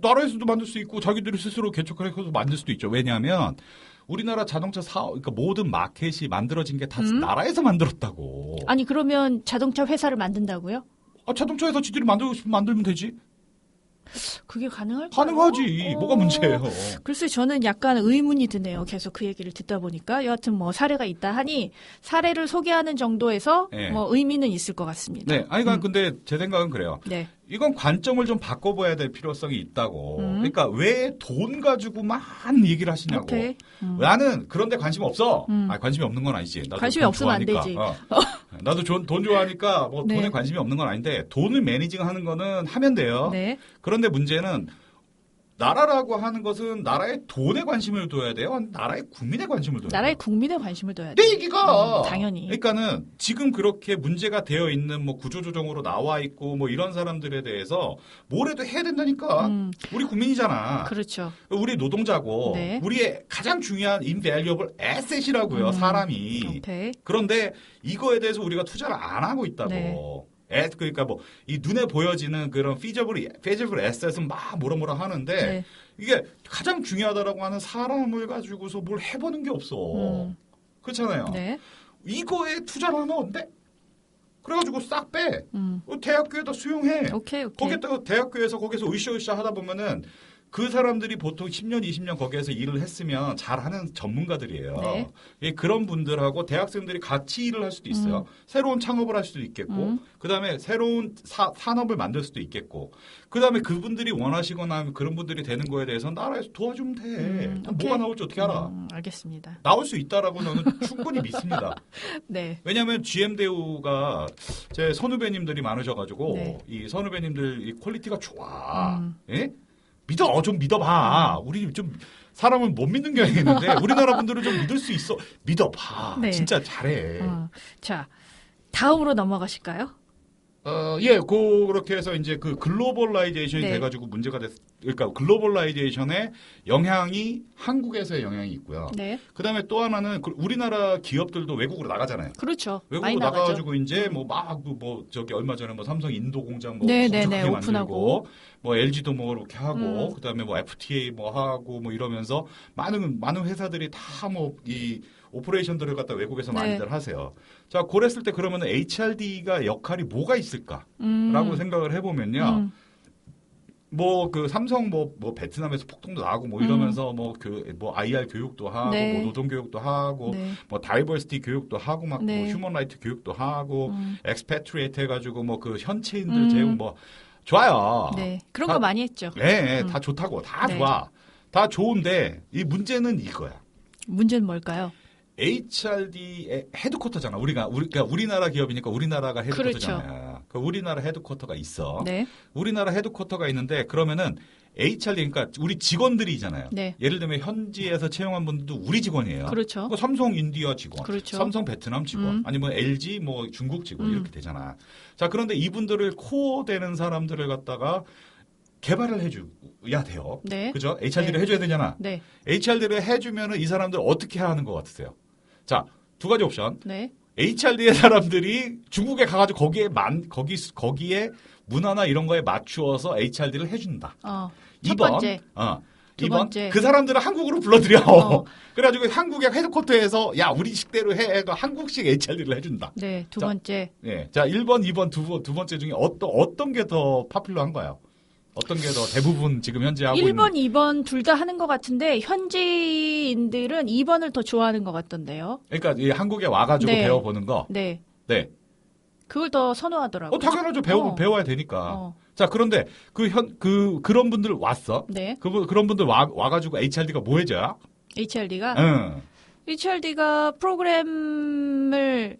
Speaker 1: 나라에서도 만들 수 있고 자기들이 스스로 개척해서 만들 수도 있죠. 왜냐하면 우리나라 자동차 사업, 그러니까 모든 마켓이 만들어진 게 다 나라에서 만들었다고.
Speaker 2: 아니 그러면 자동차 회사를 만든다고요?
Speaker 1: 자동차 회사 지들이 만들고 싶으면 만들면 되지.
Speaker 2: 그게 가능할까요?
Speaker 1: 가능하지. 뭐가 문제예요.
Speaker 2: 글쎄 저는 약간 의문이 드네요. 계속 그 얘기를 듣다 보니까 여하튼 뭐 사례가 있다 하니 사례를 소개하는 정도에서
Speaker 1: 네.
Speaker 2: 뭐 의미는 있을 것 같습니다.
Speaker 1: 네, 아니, 근데 제 생각은 그래요.
Speaker 2: 네.
Speaker 1: 이건 관점을 좀 바꿔봐야 될 필요성이 있다고. 그러니까 왜 돈 가지고만 얘기를 하시냐고.
Speaker 2: 오케이.
Speaker 1: 나는 그런데 관심 없어. 관심이 없는 건 아니지. 나도
Speaker 2: 관심이
Speaker 1: 돈
Speaker 2: 없으면 안
Speaker 1: 좋아하니까.
Speaker 2: 되지.
Speaker 1: 나도 돈 좋아하니까 뭐
Speaker 2: 네.
Speaker 1: 돈에 관심이 없는 건 아닌데 돈을 매니징하는 거는 하면 돼요.
Speaker 2: 네.
Speaker 1: 그런데 문제는 나라라고 하는 것은 나라의 돈에 관심을 둬야 돼요? 나라의 국민에 관심을 둬야 돼요?
Speaker 2: 나라의 국민의 관심을 둬야
Speaker 1: 내
Speaker 2: 돼.
Speaker 1: 얘기가
Speaker 2: 당연히.
Speaker 1: 그러니까는 지금 그렇게 문제가 되어 있는 뭐 구조조정으로 나와 있고 뭐 이런 사람들에 대해서 뭐라도 해야 된다니까. 우리 국민이잖아.
Speaker 2: 그렇죠.
Speaker 1: 우리 노동자고
Speaker 2: 네.
Speaker 1: 우리의 가장 중요한 invaluable asset이라고요. 사람이.
Speaker 2: 오케이.
Speaker 1: 그런데 이거에 대해서 우리가 투자를 안 하고 있다고.
Speaker 2: 네.
Speaker 1: 그러니까 뭐 이 눈에 보여지는 그런 feasible asset은 막 뭐라 하는데
Speaker 2: 네.
Speaker 1: 이게 가장 중요하다라고 하는 사람을 가지고서 뭘 해보는 게 없어. 그렇잖아요.
Speaker 2: 네.
Speaker 1: 이거에 투자를 하면 안 돼? 그래가지고 싹 빼. 대학교에다 수용해.
Speaker 2: 오케이.
Speaker 1: 거기다가 대학교에서 거기서 으쌰으쌰 하다 보면은 그 사람들이 보통 10년, 20년 거기에서 일을 했으면 잘하는 전문가들이에요.
Speaker 2: 네.
Speaker 1: 예, 그런 분들하고 대학생들이 같이 일을 할 수도 있어요. 새로운 창업을 할 수도 있겠고, 그 다음에 새로운 산업을 만들 수도 있겠고, 그 다음에 그분들이 원하시거나 하면 그런 분들이 되는 거에 대해서 나라에서 도와주면 돼.
Speaker 2: 오케이.
Speaker 1: 뭐가 나올지 어떻게 알아?
Speaker 2: 알겠습니다.
Speaker 1: 나올 수 있다라고 저는 충분히 믿습니다.
Speaker 2: 네.
Speaker 1: 왜냐하면 GM 대우가 제 선후배님들이 많으셔가지고
Speaker 2: 네.
Speaker 1: 이 선후배님들 이 퀄리티가 좋아. 예? 좀 믿어봐. 우리 좀 사람을 못 믿는 경향이 있는데 우리나라 분들은 좀 믿을 수 있어. 믿어봐.
Speaker 2: 네.
Speaker 1: 진짜 잘해.
Speaker 2: 자, 다음으로 넘어가실까요?
Speaker 1: 예, 그렇게 해서 이제 그 글로벌라이제이션이
Speaker 2: 네.
Speaker 1: 돼가지고 문제가 그러니까 글로벌라이제이션의 영향이 한국에서의 영향이 있고요.
Speaker 2: 네.
Speaker 1: 그 다음에 또 하나는 우리나라 기업들도 외국으로 나가잖아요.
Speaker 2: 그렇죠. 많이
Speaker 1: 외국으로
Speaker 2: 나가죠.
Speaker 1: 나가가지고 이제 저기 얼마 전에 뭐 삼성 인도 공장 뭐
Speaker 2: 네,
Speaker 1: 엄청나게
Speaker 2: 네, 네,
Speaker 1: 만들고
Speaker 2: 오픈하고.
Speaker 1: 뭐 LG도 뭐 이렇게 하고 그다음에 뭐 FTA 뭐 하고 뭐 이러면서 많은 회사들이 다 뭐 이 오퍼레이션들을 갖다 외국에서
Speaker 2: 네.
Speaker 1: 많이들 하세요. 자, 그랬을 때 그러면 HRD가 역할이 뭐가 있을까라고 생각을 해보면요. 뭐 그 삼성 뭐 베트남에서 폭동도 나고 뭐 이러면서 뭐 IR 교육도 하고
Speaker 2: 네.
Speaker 1: 뭐 노동 교육도 하고
Speaker 2: 네.
Speaker 1: 뭐 다이버시티 교육도 하고 막
Speaker 2: 네.
Speaker 1: 뭐 휴먼 라이트 교육도 하고 엑스패트리에이트 해가지고 뭐 그 현지인들 재용 뭐 좋아요.
Speaker 2: 네. 그런
Speaker 1: 다-
Speaker 2: 거 많이 했죠.
Speaker 1: 네, 다 좋다고 다
Speaker 2: 네.
Speaker 1: 좋아. 다 좋은데 이 문제는 이거야.
Speaker 2: 문제는 뭘까요?
Speaker 1: HRD의 헤드쿼터잖아. 그러니까 우리나라 기업이니까 우리나라가 헤드쿼터잖아요. 그 우리나라 헤드쿼터가 있어.
Speaker 2: 네.
Speaker 1: 우리나라 헤드쿼터가 있는데 그러면은 HRD 그러니까 우리 직원들이잖아요.
Speaker 2: 네.
Speaker 1: 예를 들면 현지에서 채용한 분들도 우리 직원이에요.
Speaker 2: 그렇죠.
Speaker 1: 그 삼성 인디아 직원,
Speaker 2: 그렇죠.
Speaker 1: 삼성 베트남 직원, 아니면 LG 뭐 중국 직원 이렇게 되잖아. 자, 그런데 이분들을 코어 되는 사람들을 갖다가 개발을 해줘야 돼요.
Speaker 2: 네.
Speaker 1: 그죠? HRD를
Speaker 2: 네.
Speaker 1: 해줘야 되잖아.
Speaker 2: 네.
Speaker 1: HRD를 해주면은 이 사람들 어떻게 하는 것 같으세요? 자, 두 가지 옵션.
Speaker 2: 네.
Speaker 1: HRD의 사람들이 중국에 가가지고 거기에 문화나 이런 거에 맞추어서 HRD를 해준다.
Speaker 2: 첫 번째. 두
Speaker 1: 2번
Speaker 2: 번째.
Speaker 1: 그 사람들을 한국으로 불러들여.
Speaker 2: 어.
Speaker 1: 그래가지고 한국의 헤드쿼터에서 야 우리 식대로 해. 한국식 HRD를 해준다.
Speaker 2: 네, 두
Speaker 1: 자,
Speaker 2: 번째.
Speaker 1: 네, 자 1번, 2번 두 번째 중에 어떤 게 더 파퓰러한 거예요? 어떤 게 더 대부분 지금 현재 하고
Speaker 2: 1번,
Speaker 1: 있는?
Speaker 2: 2번 둘 다 하는 것 같은데 현지인들은 2번을 더 좋아하는 것 같던데요.
Speaker 1: 그러니까 이 한국에 와가지고
Speaker 2: 네.
Speaker 1: 배워보는 거.
Speaker 2: 네.
Speaker 1: 네.
Speaker 2: 그걸 더 선호하더라고요.
Speaker 1: 당연하죠. 배워야 되니까.
Speaker 2: 어.
Speaker 1: 자, 그런데 그런 분들 왔어.
Speaker 2: 네.
Speaker 1: 그런 분들 와가지고 HRD가 뭐 해줘야?
Speaker 2: HRD가
Speaker 1: 응.
Speaker 2: HRD가 프로그램을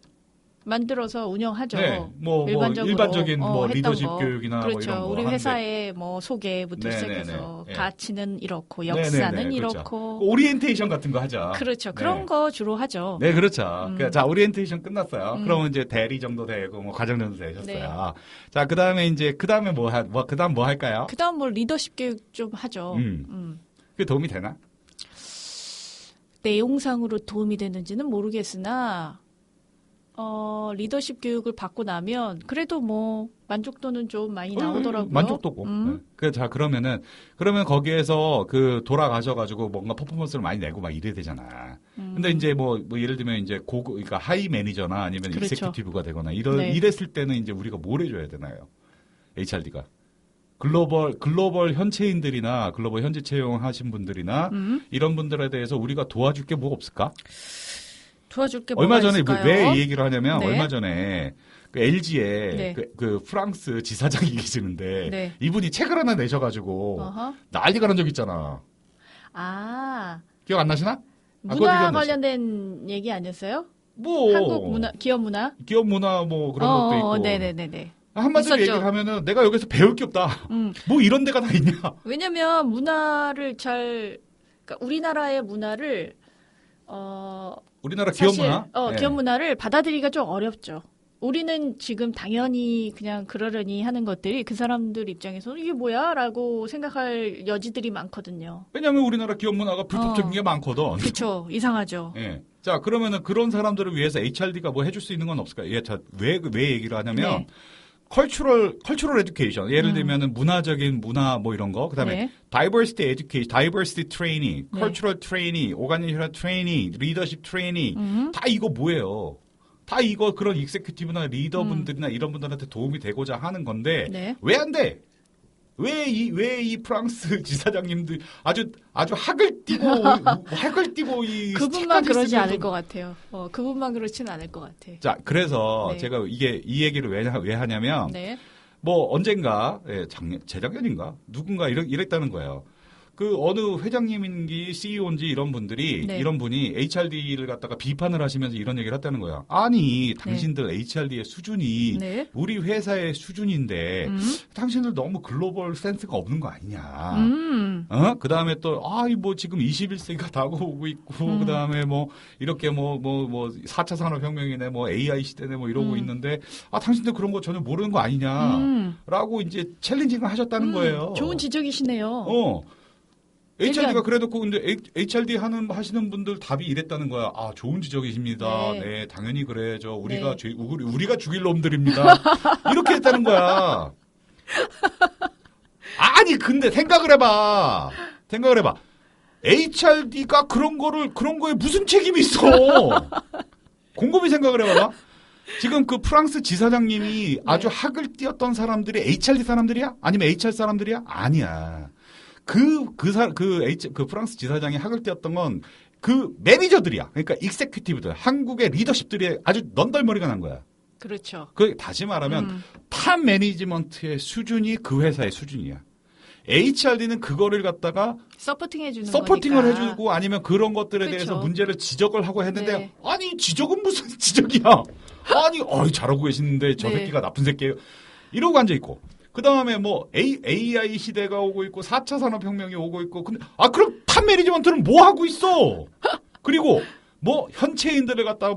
Speaker 2: 만들어서 운영하죠.
Speaker 1: 네. 일반적인 리더십 교육이나
Speaker 2: 그렇죠.
Speaker 1: 뭐 이런 거
Speaker 2: 우리
Speaker 1: 하는데.
Speaker 2: 회사의 소개부터
Speaker 1: 네네네.
Speaker 2: 시작해서
Speaker 1: 네.
Speaker 2: 가치는 이렇고 역사는
Speaker 1: 네네네.
Speaker 2: 이렇고
Speaker 1: 그렇죠. 오리엔테이션 같은 거 하자.
Speaker 2: 그렇죠.
Speaker 1: 네.
Speaker 2: 그런 거 주로 하죠.
Speaker 1: 네, 그렇죠. 자, 오리엔테이션 끝났어요.
Speaker 2: 음.
Speaker 1: 그러면 이제 대리 정도 되고, 과정정도 되셨어요.
Speaker 2: 네.
Speaker 1: 자, 그 다음에 뭐 할까요?
Speaker 2: 그다음 리더십 교육 좀 하죠.
Speaker 1: 그게 도움이 되나?
Speaker 2: 내용상으로 도움이 되는지는 모르겠으나 리더십 교육을 받고 나면 그래도 만족도는 좀 많이 나오더라고요.
Speaker 1: 만족도고. 네. 자, 그러면 거기에서 돌아가셔가지고 뭔가 퍼포먼스를 많이 내고 막 이래야 되잖아. 근데 이제 예를 들면 이제 그러니까 하이 매니저나 아니면
Speaker 2: 그렇죠.
Speaker 1: 익세큐티브가 되거나
Speaker 2: 네.
Speaker 1: 이랬을 때는 이제 우리가 뭘 해줘야 되나요? HRD가. 글로벌 현채인들이나 글로벌 현지 채용하신 분들이나 이런 분들에 대해서 우리가 도와줄 게 뭐가 없을까?
Speaker 2: 도와줄 게
Speaker 1: 얼마
Speaker 2: 뭐가
Speaker 1: 전에
Speaker 2: 있을까요?
Speaker 1: 왜 이 얘기를 하냐면
Speaker 2: 네.
Speaker 1: 얼마 전에 LG에
Speaker 2: 네.
Speaker 1: 그 프랑스 지사장이 계시는데
Speaker 2: 네.
Speaker 1: 이분이 책을 하나 내셔가지고
Speaker 2: 어허.
Speaker 1: 난리가 난 적 있잖아.
Speaker 2: 아,
Speaker 1: 기억 안 나시나? 그거
Speaker 2: 문화
Speaker 1: 기억났어.
Speaker 2: 관련된 얘기 아니었어요?
Speaker 1: 뭐
Speaker 2: 한국 문화, 기업 문화?
Speaker 1: 기업 문화 그런 것도 있고.
Speaker 2: 네네네네.
Speaker 1: 한마디로
Speaker 2: 있었죠.
Speaker 1: 얘기를 하면은 내가 여기서 배울 게 없다. 뭐 이런 데가 다 있냐?
Speaker 2: 왜냐면 문화를 그러니까 우리나라의 문화를
Speaker 1: 우리나라 기업
Speaker 2: 사실,
Speaker 1: 문화. 네.
Speaker 2: 기업 문화를 받아들이기가 좀 어렵죠. 우리는 지금 당연히 그냥 그러려니 하는 것들이 그 사람들 입장에서는 이게 뭐야? 라고 생각할 여지들이 많거든요.
Speaker 1: 왜냐면 우리나라 기업 문화가 불법적인 게 많거든.
Speaker 2: 그렇죠. 이상하죠.
Speaker 1: 예. 자, 그러면은 그런 사람들을 위해서 HRD가 뭐 해줄 수 있는 건 없을까요? 예, 자, 왜 얘기를 하냐면,
Speaker 2: 네.
Speaker 1: 컬처럴 에듀케이션. 예를 들면은 문화적인 문화 이런 거. 그다음에
Speaker 2: 네.
Speaker 1: 다이버시티 에듀케이션, 다이버시티 트레이닝,
Speaker 2: 네.
Speaker 1: 컬처럴 트레이닝, 오가니제이션 트레이닝, 리더십 트레이닝. 다 이거 뭐예요? 다 이거 그런 익세큐티브나 리더분들이나 이런 분들한테 도움이 되고자 하는 건데
Speaker 2: 네.
Speaker 1: 왜 안 돼? 왜 이 프랑스 지사장님들 아주 학을 띄고 이
Speaker 2: 그분만
Speaker 1: 스티커를
Speaker 2: 그러지
Speaker 1: 쓰면서
Speaker 2: 않을 것 같아요. 그분만 그렇지는 않을 것 같아.
Speaker 1: 자, 그래서
Speaker 2: 네.
Speaker 1: 제가 이 얘기를 왜 하냐면
Speaker 2: 네.
Speaker 1: 언젠가 재작년인가 누군가 이랬다는 거예요. 그 어느 회장님인지 CEO인지 이런 분들이
Speaker 2: 네.
Speaker 1: 이런 분이 HRD를 갖다가 비판을 하시면서 이런 얘기를 했다는 거야. 아니 당신들 HRD의 수준이
Speaker 2: 네.
Speaker 1: 우리 회사의 수준인데 당신들 너무 글로벌 센스가 없는 거 아니냐. 그 다음에 또 지금 21세기가 다가오고 있고 그 다음에 이렇게 4차 산업혁명이네 AI 시대네 이러고 있는데 당신들 그런 거 전혀 모르는 거 아니냐라고 이제 챌린징을 하셨다는 거예요.
Speaker 2: 좋은 지적이시네요.
Speaker 1: HRD가 그래도 근데 HRD 하시는 분들 답이 이랬다는 거야. 좋은 지적이십니다.
Speaker 2: 네.
Speaker 1: 네, 당연히 그래죠. 우리가
Speaker 2: 네.
Speaker 1: 우리가 죽일 놈들입니다. 이렇게 했다는 거야. 아니 근데 생각을 해봐. HRD가 그런 거에 무슨 책임이 있어? 곰곰이 생각을 해봐봐. 지금 그 프랑스 지사장님이 아주 학을 띄었던 사람들이 HRD 사람들이야? 아니면 HR 사람들이야? 아니야. 그 프랑스 지사장이 학을 띄었던 건 그 매니저들이야. 그러니까 익세큐티브들, 한국의 리더십들이 아주 넌덜머리가 난 거야.
Speaker 2: 그렇죠.
Speaker 1: 다시 말하면 탑 매니지먼트의 수준이 그 회사의 수준이야. HRD는 그거를 갖다가
Speaker 2: 서포팅을
Speaker 1: 거니까. 해주고 아니면 그런 것들에
Speaker 2: 그렇죠.
Speaker 1: 대해서 문제를 지적을 하고 했는데
Speaker 2: 네.
Speaker 1: 아니 지적은 무슨 지적이야? 아니 잘하고 계시는데 저
Speaker 2: 네.
Speaker 1: 새끼가 나쁜 새끼예요. 이러고 앉아 있고. 그 다음에 AI 시대가 오고 있고 4차 산업혁명이 오고 있고 근데 그럼 탑 매니지먼트는 뭐 하고 있어? 그리고 현채인들을 갖다가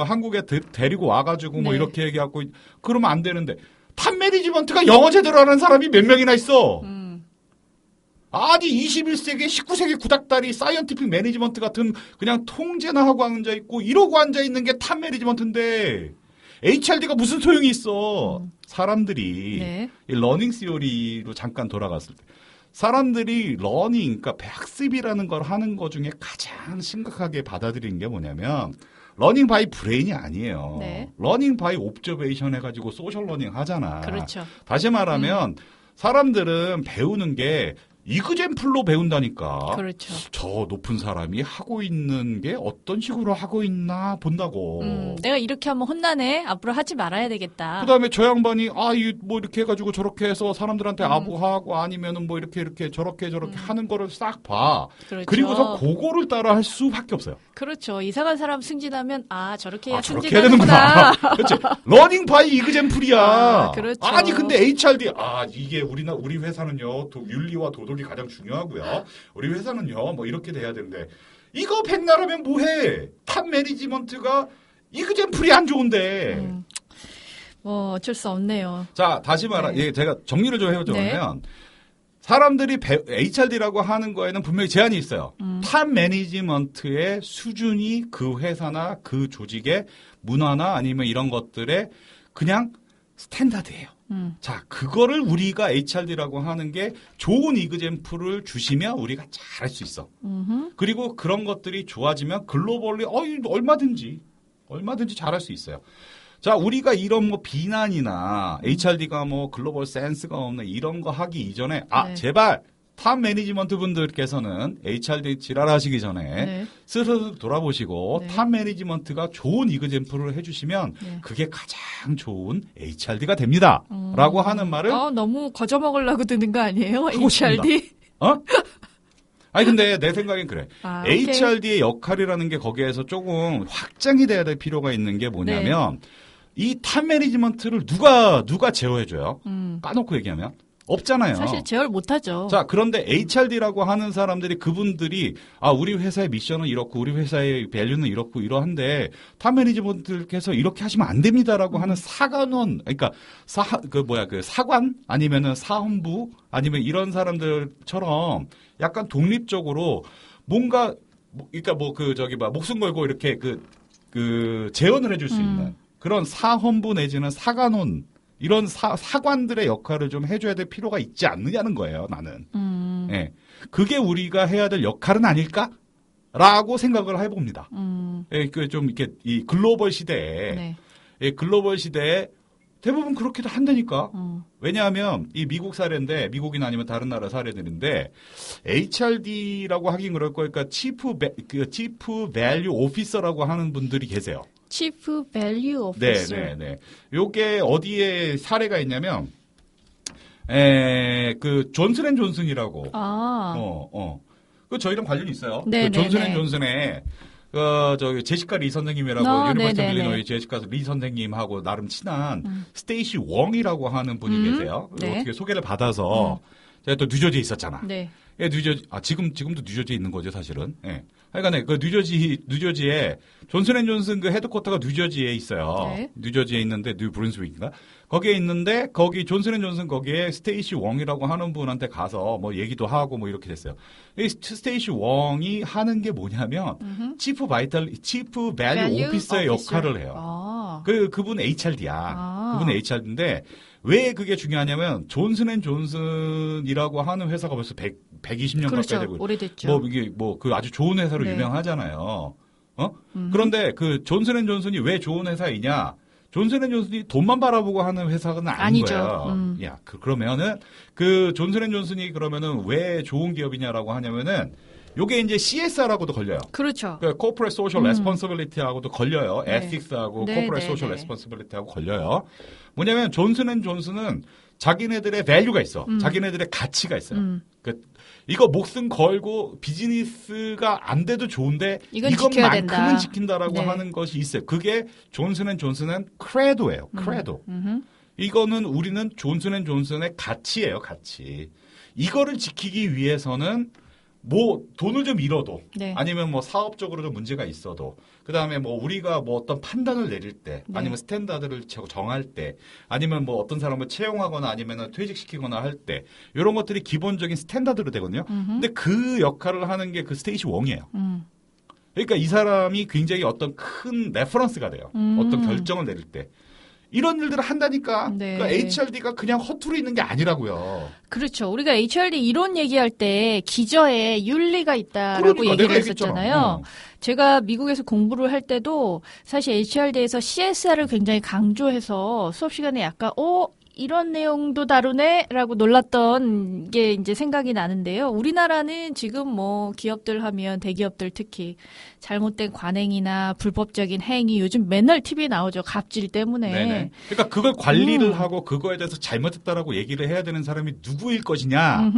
Speaker 1: 한국에 데리고 와가지고
Speaker 2: 네.
Speaker 1: 이렇게 얘기하고 그러면 안 되는데 탑 매니지먼트가 영어 제대로 하는 사람이 몇 명이나 있어? 아니 21세기 19세기 구닥다리 사이언티픽 매니지먼트 같은 그냥 통제나 하고 앉아 있고 이러고 앉아 있는 게 탑 매니지먼트인데 HRD가 무슨 소용이 있어? 사람들이
Speaker 2: 네.
Speaker 1: 이 러닝 시오리로 잠깐 돌아갔을 때 사람들이 러닝, 그러니까 학습이라는 걸 하는 것 중에 가장 심각하게 받아들이는 게 뭐냐면 러닝 바이 브레인이 아니에요.
Speaker 2: 네.
Speaker 1: 러닝 바이 옵저베이션 해가지고 소셜 러닝 하잖아.
Speaker 2: 그렇죠.
Speaker 1: 다시 말하면 사람들은 배우는 게 이그젠플로 배운다니까.
Speaker 2: 그렇죠.
Speaker 1: 저 높은 사람이 하고 있는 게 어떤 식으로 하고 있나 본다고.
Speaker 2: 내가 이렇게 하면 혼나네. 앞으로 하지 말아야 되겠다.
Speaker 1: 그다음에 저 양반이 뭐 이렇게 해가지고 저렇게 해서 사람들한테 아부하고 아니면은 뭐 이렇게 저렇게 하는 거를 싹 봐.
Speaker 2: 그렇죠.
Speaker 1: 그리고서 그거를 따라 할 수밖에 없어요.
Speaker 2: 그렇죠. 이상한 사람 승진하면 저렇게 해야
Speaker 1: 저렇게 해야
Speaker 2: 승진하는구나.
Speaker 1: 되는구나. 그렇지. 러닝 바이 이그젠플이야.
Speaker 2: 그렇죠.
Speaker 1: 아니 근데 HRD 이게 우리 회사는요 윤리와 도덕이 가장 중요하고요. 우리 회사는요 뭐 이렇게 돼야 되는데 이거 백나라면 뭐해? 탑 매니지먼트가 이그젠플이 안 좋은데.
Speaker 2: 뭐 어쩔 수 없네요.
Speaker 1: 자 다시
Speaker 2: 네.
Speaker 1: 제가 정리를 좀 해보자면
Speaker 2: 네.
Speaker 1: 사람들이 HRD라고 하는 거에는 분명히 제한이 있어요. 탑 매니지먼트의 수준이 그 회사나 그 조직의 문화나 아니면 이런 것들의 그냥 스탠다드예요. 자, 그거를 우리가 HRD라고 하는 게 좋은 이그젠플을 주시면 우리가 잘할 수 있어. 그리고 그런 것들이 좋아지면 글로벌리 얼마든지 잘할 수 있어요. 자, 우리가 이런 뭐 비난이나 HRD가 뭐 글로벌 센스가 없는 이런 거 하기 이전에
Speaker 2: 네.
Speaker 1: 제발 탑 매니지먼트 분들께서는 HRD 지랄하시기 전에
Speaker 2: 네.
Speaker 1: 스스로 돌아보시고
Speaker 2: 네.
Speaker 1: 탑 매니지먼트가 좋은 이그젠플을 해주시면
Speaker 2: 네.
Speaker 1: 그게 가장 좋은 HRD가 됩니다. 라고 하는 말을
Speaker 2: 너무 거저먹으려고 드는 거 아니에요?
Speaker 1: 하고
Speaker 2: HRD?
Speaker 1: 아니 근데 내 생각엔 그래.
Speaker 2: 오케이.
Speaker 1: HRD의 역할이라는 게 거기에서 조금 확장이 돼야 될 필요가 있는 게 뭐냐면 이 탑 매니지먼트를 누가 제어해줘요? 까놓고 얘기하면 없잖아요.
Speaker 2: 사실 제어를 못하죠.
Speaker 1: 자, 그런데 HRD라고 하는 사람들이 그분들이 우리 회사의 미션은 이렇고 우리 회사의 밸류는 이렇고 이러한데 탑 매니지먼트께서 이렇게 하시면 안 됩니다라고 하는 사관원, 그러니까 사관 아니면은 사헌부 아니면 이런 사람들처럼 약간 독립적으로 뭔가 그러니까 목숨 걸고 이렇게 제언을 해줄 수 있는 그런 사헌부 내지는 사관원 이런 사관들의 역할을 좀 해줘야 될 필요가 있지 않느냐는 거예요, 나는. 예. 그게 우리가 해야 될 역할은 아닐까? 라고 생각을 해봅니다. 예, 이 글로벌 시대에,
Speaker 2: 네.
Speaker 1: 글로벌 시대에 대부분 그렇게도 한다니까. 왜냐하면 이 미국 사례인데, 미국이나 아니면 다른 나라 사례들인데, HRD라고 하긴 그럴 거니까 치프 밸류 오피서라고 하는 분들이 계세요.
Speaker 2: 치프 밸류 오피서.
Speaker 1: 네. 요게 어디에 사례가 있냐면, 존슨앤존슨이라고. 그 저희랑 관련이 있어요.
Speaker 2: 네,
Speaker 1: 존슨앤존슨에, 제시카 리 선생님이라고, 유니버시티
Speaker 2: 네네네.
Speaker 1: 밀리노이 제시카 리 선생님하고 나름 친한 스테이시 웡이라고 하는 분이 계세요.
Speaker 2: 네.
Speaker 1: 어떻게 소개를 받아서, 제가 또 뉴저지에 있었잖아.
Speaker 2: 네.
Speaker 1: 예, 지금도 뉴저지에 있는 거죠, 사실은. 예. 하여간에 뉴저지에 존슨앤존슨 헤드쿼터가 뉴저지에 있어요.
Speaker 2: 네.
Speaker 1: 뉴저지에 있는데 뉴브룬스윅인가? 거기에 있는데 거기 존슨앤존슨 거기에 스테이시 웡이라고 하는 분한테 가서 뭐 얘기도 하고 뭐 이렇게 됐어요. 이 스테이시 웡이 하는 게 뭐냐면 치프 밸류 오피서의 역할을 해요. 그분 HRD야. 그분 HRD인데 왜 그게 중요하냐면 존슨앤존슨이라고 하는 회사가 벌써 120년
Speaker 2: 그렇죠.
Speaker 1: 가까이 되고
Speaker 2: 오래됐죠.
Speaker 1: 이게 아주 좋은 회사로
Speaker 2: 네.
Speaker 1: 유명하잖아요. 그런데 존슨앤존슨이 왜 좋은 회사이냐? 존슨앤존슨이 돈만 바라보고 하는 회사는 아닌
Speaker 2: 아니죠.
Speaker 1: 거예요. 야, 그러면은 존슨앤존슨이 그러면은 왜 좋은 기업이냐라고 하냐면은 요게 이제 CSR하고도 걸려요.
Speaker 2: 그렇죠.
Speaker 1: Corporate Social Responsibility하고도 걸려요.
Speaker 2: 네.
Speaker 1: Ethics하고
Speaker 2: 네,
Speaker 1: Corporate
Speaker 2: 네,
Speaker 1: Social
Speaker 2: 네.
Speaker 1: Responsibility하고 걸려요. 뭐냐면 존슨앤존슨은 자기네들의 밸류가 있어. 자기네들의 가치가 있어요. 이거 목숨 걸고 비즈니스가 안 돼도 좋은데
Speaker 2: 이건 지켜야
Speaker 1: 이것만큼은
Speaker 2: 된다.
Speaker 1: 지킨다라고
Speaker 2: 네.
Speaker 1: 하는 것이 있어요. 그게 존슨앤존슨은 크레도예요. 크레도. 이거는 우리는 존슨앤존슨의 가치예요. 가치. 이거를 지키기 위해서는 뭐 돈을 좀 잃어도
Speaker 2: 네.
Speaker 1: 아니면 뭐 사업적으로 좀 문제가 있어도 그다음에 뭐 우리가 뭐 어떤 판단을 내릴 때
Speaker 2: 네.
Speaker 1: 아니면 스탠다드를 정할 때 아니면 뭐 어떤 사람을 채용하거나 아니면 퇴직시키거나 할 때 이런 것들이 기본적인 스탠다드로 되거든요. 근데 그 역할을 하는 게 그 스테이시 웡이에요. 그러니까 이 사람이 굉장히 어떤 큰 레퍼런스가 돼요. 어떤 결정을 내릴 때. 이런 일들을 한다니까.
Speaker 2: 네.
Speaker 1: 그러니까 HRD가 그냥 허투루 있는 게 아니라고요.
Speaker 2: 그렇죠. 우리가 HRD 이론 얘기할 때 기저에 윤리가 있다라고
Speaker 1: 그러니까
Speaker 2: 얘기를
Speaker 1: 내가 얘기했잖아.
Speaker 2: 했었잖아요. 제가 미국에서 공부를 할 때도 사실 HRD에서 CSR을 굉장히 강조해서 수업 시간에 약간 이런 내용도 다루네라고 놀랐던 게 이제 생각이 나는데요. 우리나라는 지금 뭐 기업들 하면 대기업들 특히 잘못된 관행이나 불법적인 행위 요즘 맨날 TV에 나오죠. 갑질 때문에.
Speaker 1: 네네. 그러니까 그걸 관리를 하고 그거에 대해서 잘못했다라고 얘기를 해야 되는 사람이 누구일 것이냐.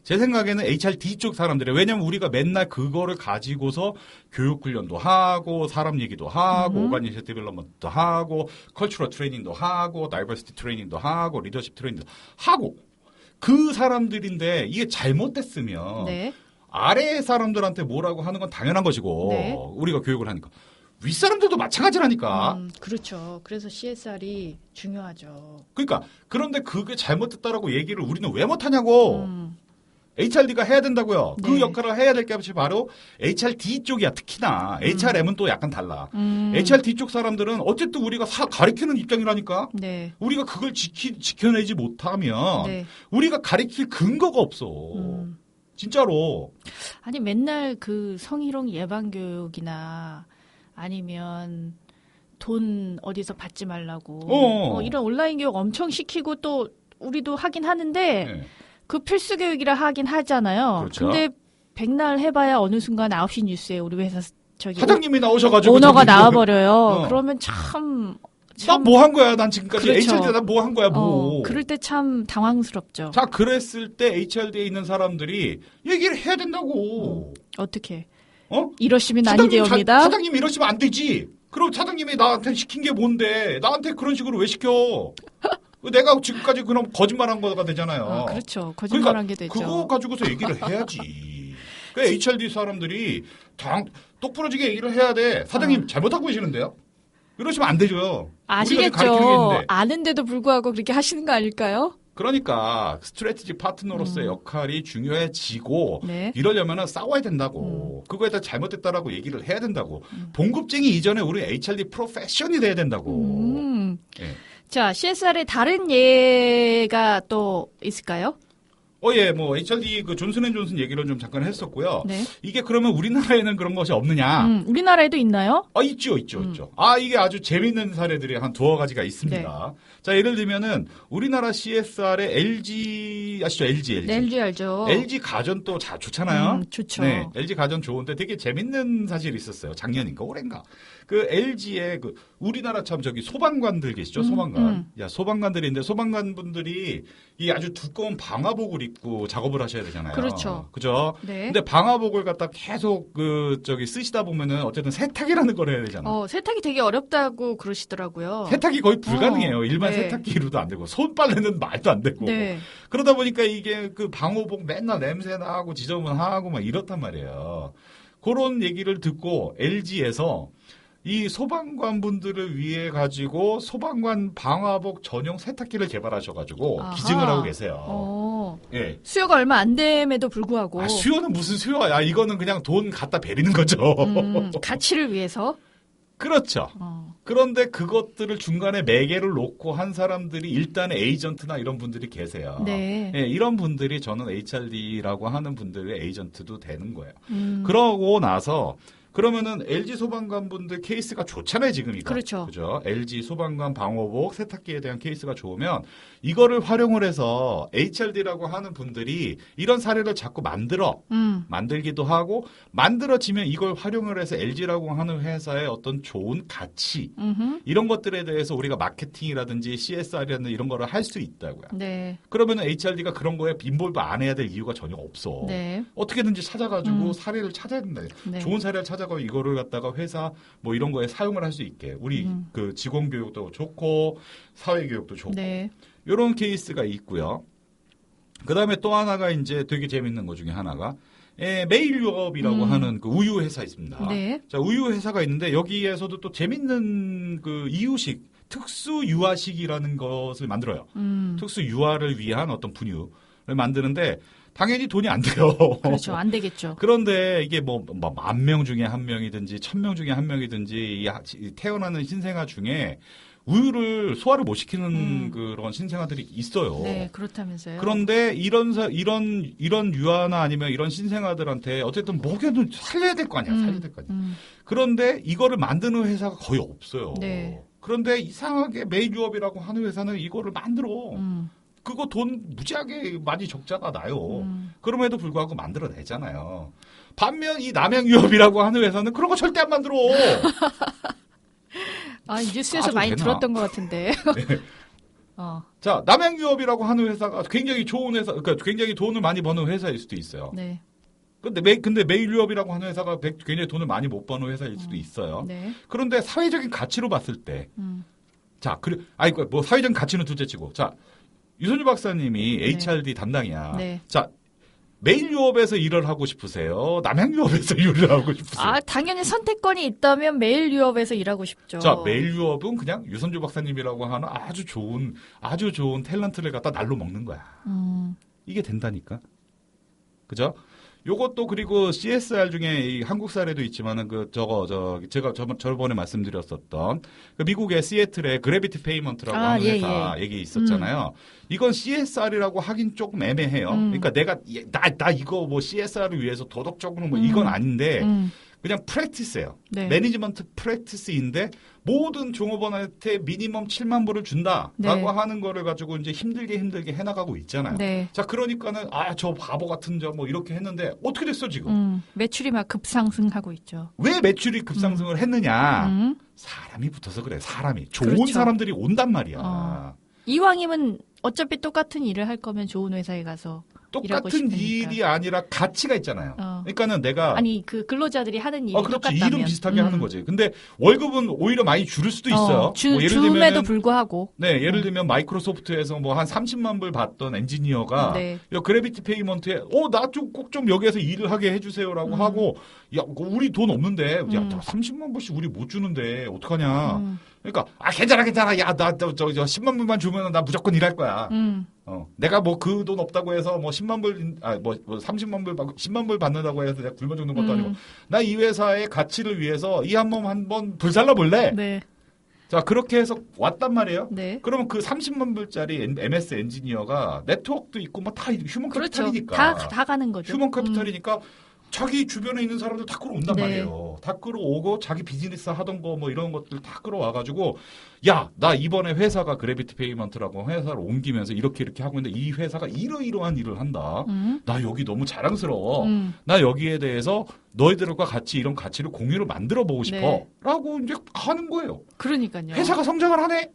Speaker 1: 제 생각에는 HRD 쪽 사람들이에요. 왜냐하면 우리가 맨날 그거를 가지고서 교육 훈련도 하고 사람 얘기도 하고 오가니션 디벨롭먼트도 하고 컬처럴 트레이닝도 하고 다이버시티 트레이닝도 하고 리더십 트레이닝도 하고 그 사람들인데 이게 잘못됐으면
Speaker 2: 네.
Speaker 1: 아래 사람들한테 뭐라고 하는 건 당연한 것이고
Speaker 2: 네.
Speaker 1: 우리가 교육을 하니까 윗사람들도 마찬가지라니까.
Speaker 2: 그렇죠. 그래서 CSR이 중요하죠.
Speaker 1: 그러니까 그런데 그게 잘못됐다라고 얘기를 우리는 왜 못하냐고. HRD가 해야 된다고요.
Speaker 2: 네.
Speaker 1: 그 역할을 해야 될 게 바로 HRD 쪽이야. 특히나 HRM은 또 약간 달라. HRD 쪽 사람들은 어쨌든 우리가 가리키는 입장이라니까.
Speaker 2: 네.
Speaker 1: 우리가 그걸 지켜내지 못하면
Speaker 2: 네.
Speaker 1: 우리가 가리킬 근거가 없어. 진짜로.
Speaker 2: 아니 맨날 그 성희롱 예방 교육이나 아니면 돈 어디서 받지 말라고 이런 온라인 교육 엄청 시키고 또 우리도 하긴 하는데
Speaker 1: 네.
Speaker 2: 그 필수 교육이라 하긴 하잖아요.
Speaker 1: 그렇죠.
Speaker 2: 근데 백날 해봐야 어느 순간 9시 뉴스에 우리 회사 저기
Speaker 1: 사장님이 나오셔가지고
Speaker 2: 오너가
Speaker 1: 저기
Speaker 2: 나와버려요. 그러면 참
Speaker 1: 난 뭐 한 거야? 난 지금까지
Speaker 2: 그렇죠.
Speaker 1: HRD 난 뭐 한 거야? 뭐.
Speaker 2: 그럴 때 참 당황스럽죠.
Speaker 1: 자, 그랬을 때 HRD에 있는 사람들이 얘기를 해야 된다고.
Speaker 2: 어떻게?
Speaker 1: 어?
Speaker 2: 이러시면 아니 되옵니다.
Speaker 1: 사장님이 이러시면 안 되지. 그럼 사장님이 나한테 시킨 게 뭔데? 나한테 그런 식으로 왜 시켜? 내가 지금까지 그럼 거짓말한 거가 되잖아요.
Speaker 2: 그렇죠. 거짓말한 게 되죠.
Speaker 1: 그거 가지고서 얘기를 해야지. 그 HRD 사람들이 똑부러지게 얘기를 해야 돼. 사장님 잘못하고 계시는데요? 이러시면 안 되죠.
Speaker 2: 아시겠죠. 아는데도 불구하고 그렇게 하시는 거 아닐까요?
Speaker 1: 그러니까 스트래티지 파트너로서의 역할이 중요해지고
Speaker 2: 네.
Speaker 1: 이러려면 싸워야 된다고. 그거에 대해 잘못됐다라고 얘기를 해야 된다고. 봉급쟁이 이전에 우리 HRD 프로페셔널이 돼야 된다고. 예.
Speaker 2: 자, CSR의 다른 예가 또 있을까요?
Speaker 1: 예, 뭐 HRD 그 존슨앤존슨 얘기를 좀 잠깐 했었고요.
Speaker 2: 네.
Speaker 1: 이게 그러면 우리나라에는 그런 것이 없느냐?
Speaker 2: 우리나라에도 있나요?
Speaker 1: 있죠. 이게 아주 재밌는 사례들이 한 두어 가지가 있습니다.
Speaker 2: 네.
Speaker 1: 자, 예를 들면은 우리나라 CSR의 LG 아시죠? LG.
Speaker 2: 네, LG 알죠.
Speaker 1: LG 가전 또 좋잖아요.
Speaker 2: 좋죠.
Speaker 1: 네, LG 가전 좋은데 되게 재밌는 사실이 있었어요. 작년인가 올해인가. 그 LG의 그 우리나라 참 저기 소방관들 계시죠? 소방관. 소방관들이 있는데 소방관 분들이 이 아주 두꺼운 방화복을 입고 작업을 하셔야 되잖아요.
Speaker 2: 그렇죠.
Speaker 1: 그죠?
Speaker 2: 네.
Speaker 1: 근데 방화복을 갖다 계속 쓰시다 보면은 어쨌든 세탁이라는 걸 해야 되잖아요.
Speaker 2: 세탁이 되게 어렵다고 그러시더라고요.
Speaker 1: 세탁이 거의 불가능해요. 일반
Speaker 2: 네.
Speaker 1: 세탁기로도 안 되고 손빨래는 말도 안 되고.
Speaker 2: 네.
Speaker 1: 그러다 보니까 이게 그 방호복 맨날 냄새 나고 지저분하고 막 이렇단 말이에요. 그런 얘기를 듣고 LG에서 이 소방관 분들을 위해 가지고 소방관 방화복 전용 세탁기를 개발하셔가지고 기증을 하고 계세요. 예.
Speaker 2: 수요가 얼마 안 됨에도 불구하고.
Speaker 1: 수요는 무슨 수요야? 이거는 그냥 돈 갖다 베리는 거죠.
Speaker 2: 가치를 위해서.
Speaker 1: 그렇죠. 그런데 그것들을 중간에 매개를 놓고 한 사람들이 일단은 에이전트나 이런 분들이 계세요.
Speaker 2: 네.
Speaker 1: 예, 이런 분들이 저는 HRD라고 하는 분들의 에이전트도 되는 거예요. 그러고 나서 그러면은 LG 소방관 분들 케이스가 좋잖아요, 지금 이거.
Speaker 2: 그렇죠.
Speaker 1: 그죠? LG 소방관 방호복 세탁기에 대한 케이스가 좋으면 이거를 활용을 해서 HRD라고 하는 분들이 이런 사례를 자꾸 만들기도 하고 만들어지면 이걸 활용을 해서 LG라고 하는 회사의 어떤 좋은 가치 이런 것들에 대해서 우리가 마케팅이라든지 CSR이라든지 이런 거를 할 수 있다고요.
Speaker 2: 네.
Speaker 1: 그러면은 HRD가 그런 거에 인볼브 안 해야 될 이유가 전혀 없어.
Speaker 2: 네.
Speaker 1: 어떻게든지 찾아가지고 사례를 찾아야 된다.
Speaker 2: 네.
Speaker 1: 좋은 사례를 찾아가 이거를 갖다가 회사 뭐 이런 거에 사용을 할 수 있게 우리 그 직원 교육도 좋고 사회 교육도 좋고
Speaker 2: 네.
Speaker 1: 이런 케이스가 있고요. 그 다음에 또 하나가 이제 되게 재밌는 것 중에 하나가 메일 유업이라고 하는 그 우유 회사 있습니다.
Speaker 2: 네.
Speaker 1: 자, 우유 회사가 있는데 여기에서도 또 재밌는 그 이유식, 특수 유화식이라는 것을 만들어요. 특수 유화를 위한 어떤 분유를 만드는데 당연히 돈이 안 돼요.
Speaker 2: 그렇죠. 안 되겠죠.
Speaker 1: 그런데 이게 뭐 10,000명 중에 한 명이든지 1,000명 중에 한 명이든지 이 태어나는 신생아 중에 우유를 소화를 못 시키는 그런 신생아들이 있어요.
Speaker 2: 네, 그렇다면서요.
Speaker 1: 그런데 이런 유아나 아니면 이런 신생아들한테 어쨌든 먹여도 살려야 될 거 아니야. 살려야 될 거 아니야. 그런데 이거를 만드는 회사가 거의 없어요.
Speaker 2: 네.
Speaker 1: 그런데 이상하게 메일 유업이라고 하는 회사는 이거를 만들어. 그거 돈 무지하게 많이 적자가 나요. 그럼에도 불구하고 만들어내잖아요. 반면 이 남양유업이라고 하는 회사는 그런 거 절대 안 만들어.
Speaker 2: 아, 뉴스에서
Speaker 1: 아주
Speaker 2: 많이
Speaker 1: 되나?
Speaker 2: 들었던 것 같은데.
Speaker 1: 네.
Speaker 2: 어,
Speaker 1: 자, 남양유업이라고 하는 회사가 굉장히 좋은 회사, 그러니까 굉장히 돈을 많이 버는 회사일 수도 있어요.
Speaker 2: 네.
Speaker 1: 근데 메일유업이라고 하는 회사가 굉장히 돈을 많이 못 버는 회사일 수도 있어요.
Speaker 2: 네.
Speaker 1: 그런데 사회적인 가치로 봤을 때, 자, 뭐 사회적인 가치는 둘째치고, 자, 유선주 박사님이 HRD 담당이야.
Speaker 2: 네.
Speaker 1: 자, 메일유업에서 일을 하고 싶으세요? 남양유업에서 일을 하고 싶으세요?
Speaker 2: 아, 당연히 선택권이 있다면 메일 유업에서 일하고 싶죠.
Speaker 1: 자, 메일유업은 그냥 유선주 박사님이라고 하는 아주 좋은 탤런트를 갖다 날로 먹는 거야. 이게 된다니까. 그죠? 요것도 그리고 CSR 중에 이 한국 사례도 있지만은 제가 저번에 말씀드렸었던 그 미국의 시애틀의 그래비티 페이먼트라고 하는 회사 얘기 있었잖아요. 이건 CSR이라고 하긴 조금 애매해요. 그러니까 나 이거 뭐 CSR을 위해서 도덕적으로 뭐 이건 아닌데 그냥 프랙티스예요.
Speaker 2: 네.
Speaker 1: 매니지먼트 프랙티스인데 모든 종업원한테 미니멈 7만 불을 준다라고
Speaker 2: 네.
Speaker 1: 하는 거를 가지고 이제 힘들게 해나가고 있잖아요.
Speaker 2: 네.
Speaker 1: 자, 그러니까는 저 바보 같은 뭐 이렇게 했는데 어떻게 됐어 지금?
Speaker 2: 매출이 막 급상승하고 있죠.
Speaker 1: 왜 매출이 급상승을 했느냐? 사람이 붙어서 그래. 사람이 좋은
Speaker 2: 그렇죠.
Speaker 1: 사람들이 온단 말이야.
Speaker 2: 이왕이면 어차피 똑같은 일을 할 거면 좋은 회사에 가서 일하고
Speaker 1: 똑같은
Speaker 2: 싶으니까.
Speaker 1: 일이 아니라 가치가 있잖아요. 그러니까는 내가
Speaker 2: 아니 그 근로자들이 하는 일이
Speaker 1: 그렇지.
Speaker 2: 똑같다면
Speaker 1: 일은 비슷하게 하는 거지. 근데 월급은 오히려 많이 줄일 수도 있어요. 뭐 예를
Speaker 2: 줌에도
Speaker 1: 들면은
Speaker 2: 불구하고.
Speaker 1: 네, 예를 들면 마이크로소프트에서 뭐 한 30만 불 받던 엔지니어가
Speaker 2: 네.
Speaker 1: 야, 그래비티 페이먼트에 나 좀 꼭 좀 여기에서 일을 하게 해주세요라고 하고 야, 우리 돈 없는데 야, 30만 불씩 우리 못 주는데 어떡하냐. 그러니까 괜찮아. 야, 나 저 10만 불만 주면 나 무조건 일할 거야. 내가 뭐 그 돈 없다고 해서 뭐 10만 불, 뭐 30만 불 받고 10만 불 받는다고 해서 내가 굶어 죽는 것도 아니고 나 이 회사의 가치를 위해서 이 한번 불살라 볼래?
Speaker 2: 네.
Speaker 1: 자, 그렇게 해서 왔단 말이에요.
Speaker 2: 네.
Speaker 1: 그러면 그 30만 불짜리 MS 엔지니어가 네트워크도 있고 뭐 다 휴먼
Speaker 2: 그렇죠.
Speaker 1: 캐피탈이니까.
Speaker 2: 다 가는 거죠.
Speaker 1: 휴먼 캐피탈이니까 자기 주변에 있는 사람들 다 끌어온단
Speaker 2: 네.
Speaker 1: 말이에요. 다 끌어오고 자기 비즈니스 하던 거 뭐 이런 것들 다 끌어와가지고 야, 나 이번에 회사가 그래비티 페이먼트라고 회사를 옮기면서 이렇게 하고 있는데 이 회사가 이러이러한 일을 한다. 나 여기 너무 자랑스러워. 나 여기에 대해서 너희들과 같이 이런 가치를 공유를 만들어 보고 싶어.
Speaker 2: 네.
Speaker 1: 라고 이제 하는 거예요.
Speaker 2: 그러니까요.
Speaker 1: 회사가 성장을 하네.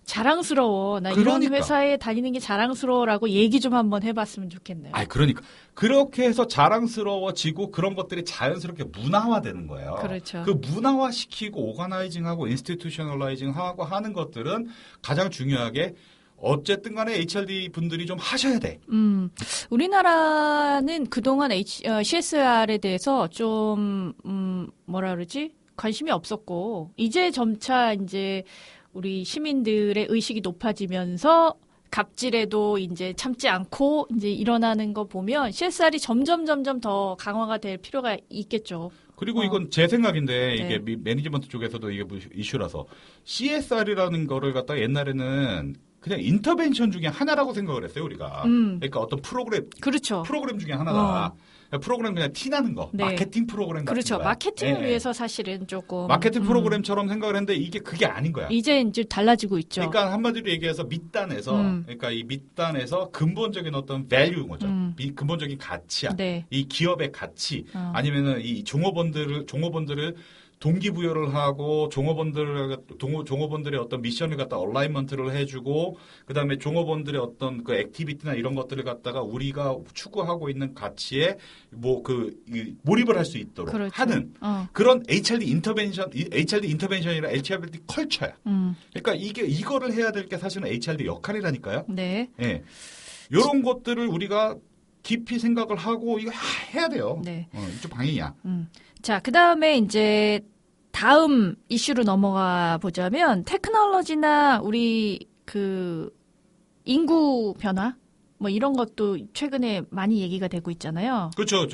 Speaker 2: 자랑스러워. 나
Speaker 1: 그러니까.
Speaker 2: 이런 회사에 다니는 게 자랑스러워라고 얘기 좀 한번 해봤으면 좋겠네요.
Speaker 1: 그러니까 그렇게 해서 자랑스러워지고 그런 것들이 자연스럽게 문화화되는 거예요.
Speaker 2: 그렇죠.
Speaker 1: 그 문화화시키고 오가나이징하고 인스티튜셔널라이징하고 하는 것들은 가장 중요하게 어쨌든 간에 HRD 분들이 좀 하셔야 돼.
Speaker 2: 우리나라는 그동안 CSR에 대해서 좀 뭐라 그러지? 관심이 없었고 이제 점차 이제 우리 시민들의 의식이 높아지면서 갑질에도 이제 참지 않고 이제 일어나는 거 보면 CSR이 점점 더 강화가 될 필요가 있겠죠.
Speaker 1: 그리고 이건 제 생각인데 이게
Speaker 2: 네.
Speaker 1: 매니지먼트 쪽에서도 이게 이슈라서 CSR이라는 거를 갖다가 옛날에는 그냥 인터벤션 중에 하나라고 생각을 했어요, 우리가. 그러니까 어떤
Speaker 2: 그렇죠.
Speaker 1: 프로그램 중에 하나다. 프로그램 그냥 티나는 거.
Speaker 2: 네.
Speaker 1: 마케팅 프로그램 같은
Speaker 2: 그렇죠.
Speaker 1: 거야.
Speaker 2: 마케팅을
Speaker 1: 예.
Speaker 2: 위해서 사실은 조금
Speaker 1: 마케팅 프로그램처럼 생각을 했는데 이게 그게 아닌 거야.
Speaker 2: 이제 달라지고 있죠.
Speaker 1: 그러니까 한마디로 얘기해서 밑단에서 그러니까 이 밑단에서 근본적인 어떤 밸류인 거죠. 근본적인 가치야.
Speaker 2: 네.
Speaker 1: 이 기업의 가치 아니면은 이 종업원들을 동기부여를 하고 종업원들의 어떤 미션을 갖다 얼라이먼트를 해주고 그다음에 종업원들의 어떤 그 액티비티나 이런 것들을 갖다가 우리가 추구하고 있는 가치에 몰입을 할 수 있도록
Speaker 2: 그렇죠.
Speaker 1: 하는 그런 HRD 인터벤션이라 HRD 컬처야. 그러니까 이거를 해야 될 게 사실은 HRD 역할이라니까요.
Speaker 2: 네.
Speaker 1: 예. 요런 것들을 우리가 깊이 생각을 하고 이거 해야 돼요.
Speaker 2: 네.
Speaker 1: 이쪽 방향이야.
Speaker 2: 자, 그 다음에 이제 다음 이슈로 넘어가 보자면 테크놀로지나 우리 그 인구 변화 뭐 이런 것도 최근에 많이 얘기가 되고 있잖아요.
Speaker 1: 그렇죠.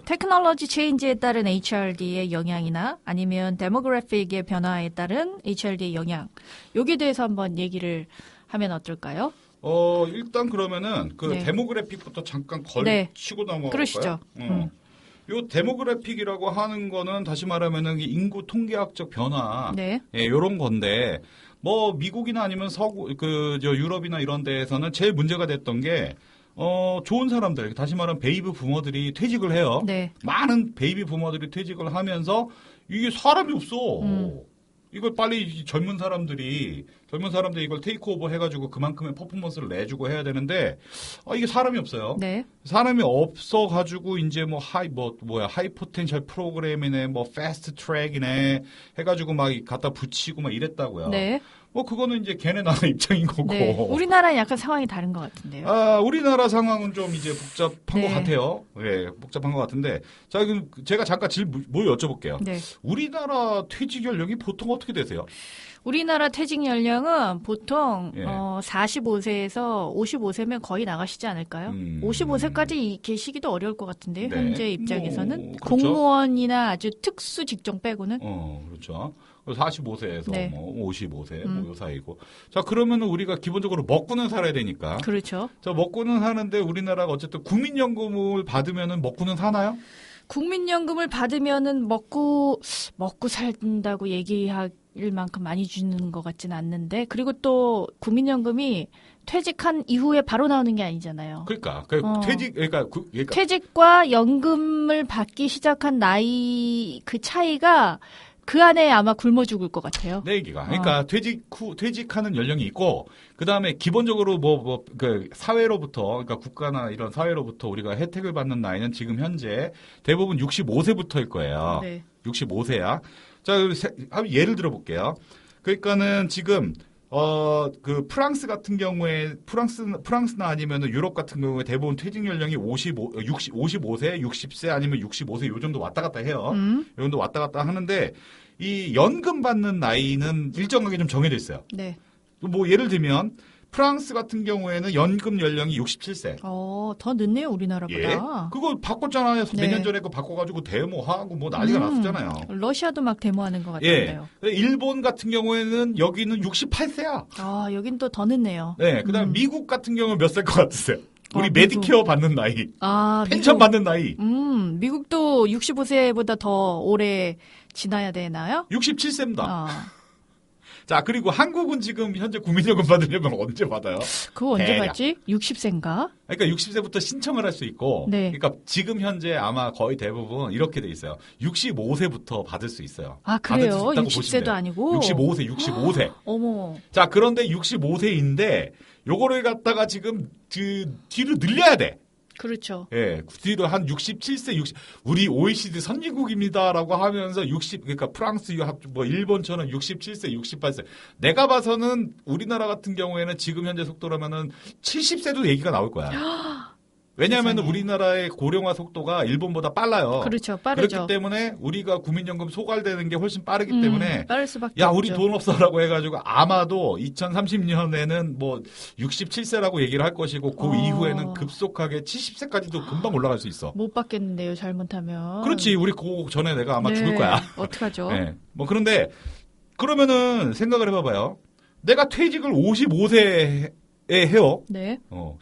Speaker 2: 테크놀로지 체인지에 따른 HRD의 영향이나 아니면 데모그래픽의 변화에 따른 HRD의 영향. 여기에 대해서 한번 얘기를 하면 어떨까요?
Speaker 1: 일단 그러면은 그
Speaker 2: 네.
Speaker 1: 데모그래픽부터 잠깐
Speaker 2: 네.
Speaker 1: 걸치고 넘어갈까요?
Speaker 2: 그러시죠.
Speaker 1: 요 데모그래픽이라고 하는 거는 다시 말하면은 인구 통계학적 변화,
Speaker 2: 네.
Speaker 1: 요런 건데 뭐 미국이나 아니면 유럽이나 이런 데에서는 제일 문제가 됐던 게 좋은 사람들, 다시 말하면 베이비 부모들이 퇴직을 해요.
Speaker 2: 네.
Speaker 1: 많은 베이비 부모들이 퇴직을 하면서 이게 사람이 없어. 이걸 빨리 젊은 사람들이 이걸 테이크오버 해가지고 그만큼의 퍼포먼스를 내주고 해야 되는데 이게 사람이 없어요.
Speaker 2: 네.
Speaker 1: 사람이 없어가지고 이제 하이 포텐셜 프로그램이네, 뭐 패스트 트랙이네 해가지고 막 갖다 붙이고 막 이랬다고요.
Speaker 2: 네.
Speaker 1: 그거는 이제 걔네 나라 입장인 거고.
Speaker 2: 네. 우리나라는 약간 상황이 다른 것 같은데요.
Speaker 1: 우리나라 상황은 좀 이제 복잡한
Speaker 2: 네.
Speaker 1: 것 같아요. 예, 복잡한 것 같은데. 자, 그럼 제가 잠깐 뭐 여쭤볼게요.
Speaker 2: 네.
Speaker 1: 우리나라 퇴직 연령이 보통 어떻게 되세요?
Speaker 2: 우리나라 퇴직 연령은 보통
Speaker 1: 예.
Speaker 2: 45세에서 55세면 거의 나가시지 않을까요? 55세까지 계시기도 어려울 것 같은데요.
Speaker 1: 네.
Speaker 2: 현재 입장에서는
Speaker 1: 그렇죠.
Speaker 2: 공무원이나 아주 특수 직종 빼고는
Speaker 1: 그렇죠. 45세에서
Speaker 2: 네.
Speaker 1: 55세 요 사이고. 자, 그러면 우리가 기본적으로 먹고는 살아야 되니까.
Speaker 2: 그렇죠.
Speaker 1: 자, 먹고는 사는데 우리나라가 어쨌든 국민연금을 받으면은 먹고는 사나요?
Speaker 2: 국민연금을 받으면은 먹고 살다고 얘기할 만큼 많이 주는 것 같지는 않는데, 그리고 또 국민연금이 퇴직한 이후에 바로 나오는 게 아니잖아요.
Speaker 1: 그러니까 그러니까
Speaker 2: 퇴직과 연금을 받기 시작한 나이 그 차이가 그 안에 아마 굶어 죽을 것 같아요.
Speaker 1: 내 얘기가. 그러니까 퇴직하는 연령이 있고, 그 다음에 기본적으로 사회로부터, 그러니까 국가나 이런 사회로부터 우리가 혜택을 받는 나이는 지금 현재 대부분 65세부터일 거예요.
Speaker 2: 네.
Speaker 1: 65세야. 자, 한번 예를 들어 볼게요. 그러니까는 지금, 프랑스 같은 경우에, 프랑스나 아니면 유럽 같은 경우에 대부분 퇴직 연령이 55세, 60세 아니면 65세 요 정도 왔다 갔다 해요. 요 정도 왔다 갔다 하는데, 이 연금 받는 나이는 일정하게 좀 정해져 있어요.
Speaker 2: 네.
Speaker 1: 뭐 예를 들면, 프랑스 같은 경우에는 연금 연령이 67세.
Speaker 2: 더 늦네요, 우리나라보다.
Speaker 1: 예. 그거 바꿨잖아요.
Speaker 2: 네.
Speaker 1: 몇 년 전에 그거 바꿔가지고 데모하고 뭐 난리가 났었잖아요.
Speaker 2: 러시아도 막 데모하는 것
Speaker 1: 예.
Speaker 2: 같던데요.
Speaker 1: 일본 같은 경우에는 여기는 68세야.
Speaker 2: 여긴 또 더 늦네요.
Speaker 1: 네. 그 다음에 미국 같은 경우는 몇 살 것 같으세요? 우리
Speaker 2: 미국.
Speaker 1: 메디케어 받는 나이. 펜션
Speaker 2: 미국.
Speaker 1: 받는 나이.
Speaker 2: 미국도 65세보다 더 오래 지나야 되나요?
Speaker 1: 67세입니다. 자, 그리고 한국은 지금 현재 국민연금 받으려면 언제 받아요?
Speaker 2: 그거 언제
Speaker 1: 대략.
Speaker 2: 받지? 60세인가?
Speaker 1: 그러니까 60세부터 신청을 할 수 있고,
Speaker 2: 네.
Speaker 1: 그러니까 지금 현재 아마 거의 대부분 이렇게 돼 있어요. 65세부터 받을 수 있어요.
Speaker 2: 그래요?
Speaker 1: 받을 수 있다고 보시면
Speaker 2: 60세도
Speaker 1: 돼요.
Speaker 2: 아니고?
Speaker 1: 65세.
Speaker 2: 어머.
Speaker 1: 자, 그런데 65세인데, 요거를 갖다가 지금 뒤로 늘려야 돼.
Speaker 2: 그렇죠.
Speaker 1: 예, 뒤로 한 67세, 우리 OECD 선진국입니다라고 하면서 그러니까 프랑스, 일본처럼 67세, 68세. 내가 봐서는 우리나라 같은 경우에는 지금 현재 속도라면은 70세도 얘기가 나올 거야. 왜냐하면
Speaker 2: 세상에.
Speaker 1: 우리나라의 고령화 속도가 일본보다 빨라요.
Speaker 2: 그렇죠. 빠르죠.
Speaker 1: 그렇기 때문에 우리가 국민연금 소갈되는 게 훨씬 빠르기 때문에
Speaker 2: 빠를 수밖에
Speaker 1: 야,
Speaker 2: 없죠.
Speaker 1: 우리 돈 없어라고 해가지고 아마도 2030년에는 뭐 67세라고 얘기를 할 것이고 그 이후에는 급속하게 70세까지도 금방 올라갈 수 있어.
Speaker 2: 못 받겠는데요, 잘못하면.
Speaker 1: 그렇지. 우리 그 전에 내가 아마
Speaker 2: 네.
Speaker 1: 죽을 거야.
Speaker 2: 어떡하죠?
Speaker 1: 네. 그런데 그러면은 생각을 해봐봐요. 내가 퇴직을 55세에 해요.
Speaker 2: 네.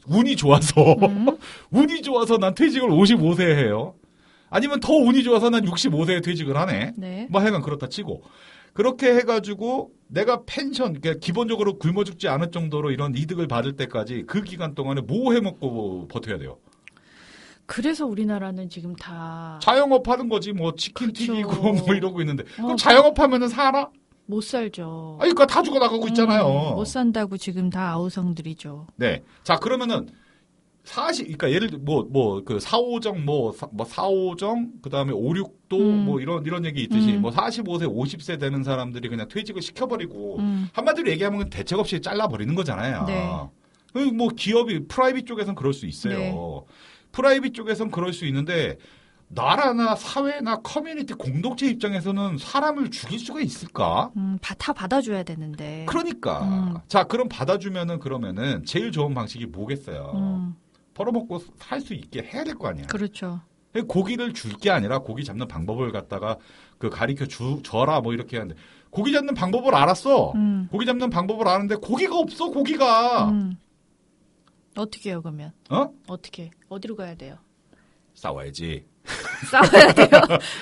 Speaker 1: 운이 좋아서 운이 좋아서 난 퇴직을 55세에 해요. 아니면 더 운이 좋아서 난 65세에 퇴직을 하네.
Speaker 2: 네.
Speaker 1: 뭐 하여간 그렇다 치고 그렇게 해가지고 내가 펜션 그러니까 기본적으로 굶어 죽지 않을 정도로 이런 이득을 받을 때까지 그 기간 동안에 뭐 해먹고 버텨야 돼요.
Speaker 2: 그래서 우리나라는 지금 다
Speaker 1: 자영업 하는 거지 뭐 치킨
Speaker 2: 그쵸.
Speaker 1: 튀기고 뭐 이러고 있는데 그럼 자영업 하면은 살아?
Speaker 2: 못 살죠.
Speaker 1: 그러니까 다 죽어 나가고 있잖아요.
Speaker 2: 못 산다고 지금 다 아우성들이죠.
Speaker 1: 네. 자, 그러면은 그러니까 예를 들어 그 4호정 4호정 그다음에 5,6도 뭐 이런 얘기 있듯이 뭐 45세, 50세 되는 사람들이 그냥 퇴직을 시켜버리고 한마디로 얘기하면 대책 없이 잘라버리는 거잖아요.
Speaker 2: 네.
Speaker 1: 뭐 기업이 프라이빗 쪽에서는 그럴 수 있어요.
Speaker 2: 네.
Speaker 1: 프라이빗 쪽에선 그럴 수 있는데 나라나 사회나 커뮤니티 공동체 입장에서는 사람을 죽일 수가 있을까?
Speaker 2: 다 받아줘야 되는데.
Speaker 1: 그러니까. 자, 그럼 받아주면은 그러면은 제일 좋은 방식이 뭐겠어요? 벌어먹고 살 수 있게 해야 될 거 아니야.
Speaker 2: 그렇죠.
Speaker 1: 고기를 줄 게 아니라 고기 잡는 방법을 갖다가 그 가리켜 줘라 뭐 이렇게 하는데 고기 잡는 방법을 알았어. 고기 잡는 방법을 아는데 고기가 없어. 고기가.
Speaker 2: 어떻게 해요 그러면? 어떻게? 어디로 가야 돼요?
Speaker 1: 싸워야지.
Speaker 2: 싸워야 돼요.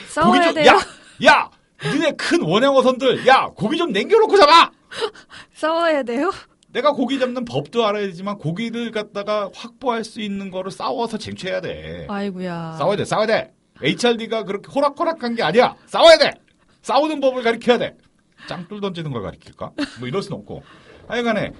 Speaker 2: 싸워야
Speaker 1: 고기 좀,
Speaker 2: 돼요.
Speaker 1: 야, 너네 큰 원양어선들, 야, 고기 좀 남겨놓고 잡아.
Speaker 2: 싸워야 돼요.
Speaker 1: 내가 고기 잡는 법도 알아야 되지만 고기를 갖다가 확보할 수 있는 거를 싸워서 쟁취해야 돼.
Speaker 2: 아이고야.
Speaker 1: 싸워야 돼. HRD가 그렇게 호락호락한 게 아니야. 싸워야 돼. 싸우는 법을 가르쳐야 돼. 짱돌 던지는 걸 가르칠까? 뭐 이럴 순 없고. 하여간에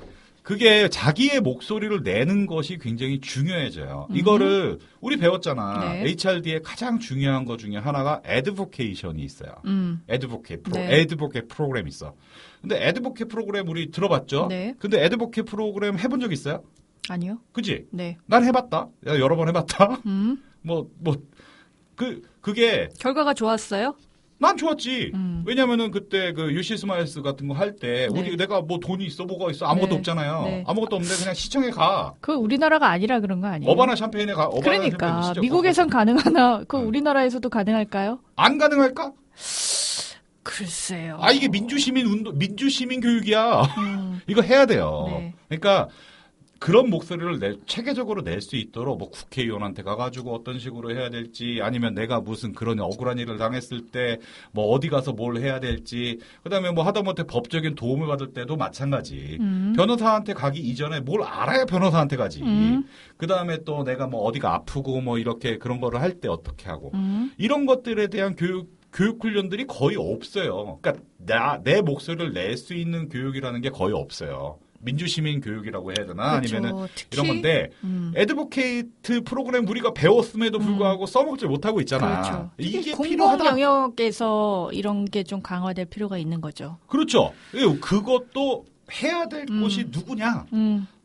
Speaker 1: 그게 자기의 목소리를 내는 것이 굉장히 중요해져요. 이거를 우리 배웠잖아.
Speaker 2: 네.
Speaker 1: HRD의 가장 중요한 것 중에 하나가 애드보케이션이 있어요. 애드보케이트 프로그램이 있어. 근데 애드보케이트 프로그램 우리 들어봤죠?
Speaker 2: 네.
Speaker 1: 근데 애드보케이트 프로그램 해본 적 있어요?
Speaker 2: 아니요.
Speaker 1: 그지?
Speaker 2: 네.
Speaker 1: 난 해봤다. 여러 번 해봤다. 그게
Speaker 2: 결과가 좋았어요?
Speaker 1: 난 좋았지. 왜냐면은 그때 그 유시 스마일스 같은 거 할 때
Speaker 2: 네.
Speaker 1: 내가 뭐 돈이 있어 뭐가 있어 아무것도
Speaker 2: 네.
Speaker 1: 없잖아요.
Speaker 2: 네.
Speaker 1: 아무것도 없는데 그냥 시청에 가.
Speaker 2: 그 우리나라가 아니라 그런 거 아니에요?
Speaker 1: 어바나 샴페인에 가. 어바나
Speaker 2: 그러니까
Speaker 1: 샴페인 시청
Speaker 2: 미국에선 가능하나 그
Speaker 1: 응.
Speaker 2: 우리나라에서도 가능할까요?
Speaker 1: 안 가능할까?
Speaker 2: 글쎄요.
Speaker 1: 아 이게 민주시민 교육이야. 이거 해야 돼요.
Speaker 2: 네.
Speaker 1: 그러니까 그런 목소리를 체계적으로 낼 수 있도록 뭐 국회의원한테 가가지고 어떤 식으로 해야 될지 아니면 내가 무슨 그런 억울한 일을 당했을 때 뭐 어디 가서 뭘 해야 될지 그다음에 뭐 하다못해 법적인 도움을 받을 때도 마찬가지. 변호사한테 가기 이전에 뭘 알아야 변호사한테 가지. 그다음에 또 내가 뭐 어디가 아프고 뭐 이렇게 그런 거를 할 때 어떻게 하고 이런 것들에 대한 교육 훈련들이 거의 없어요. 그러니까 내 목소리를 낼 수 있는 교육이라는 게 거의 없어요. 민주시민 교육이라고 해야 되나?
Speaker 2: 그렇죠.
Speaker 1: 아니면은
Speaker 2: 특히,
Speaker 1: 이런 건데 애드보케이트 프로그램 우리가 배웠음에도 불구하고 써먹지 못하고 있잖아.
Speaker 2: 그렇죠.
Speaker 1: 이게
Speaker 2: 공공
Speaker 1: 필요하다.
Speaker 2: 영역에서 이런 게 좀 강화될 필요가 있는 거죠.
Speaker 1: 그렇죠. 그것도 해야 될 곳이 누구냐?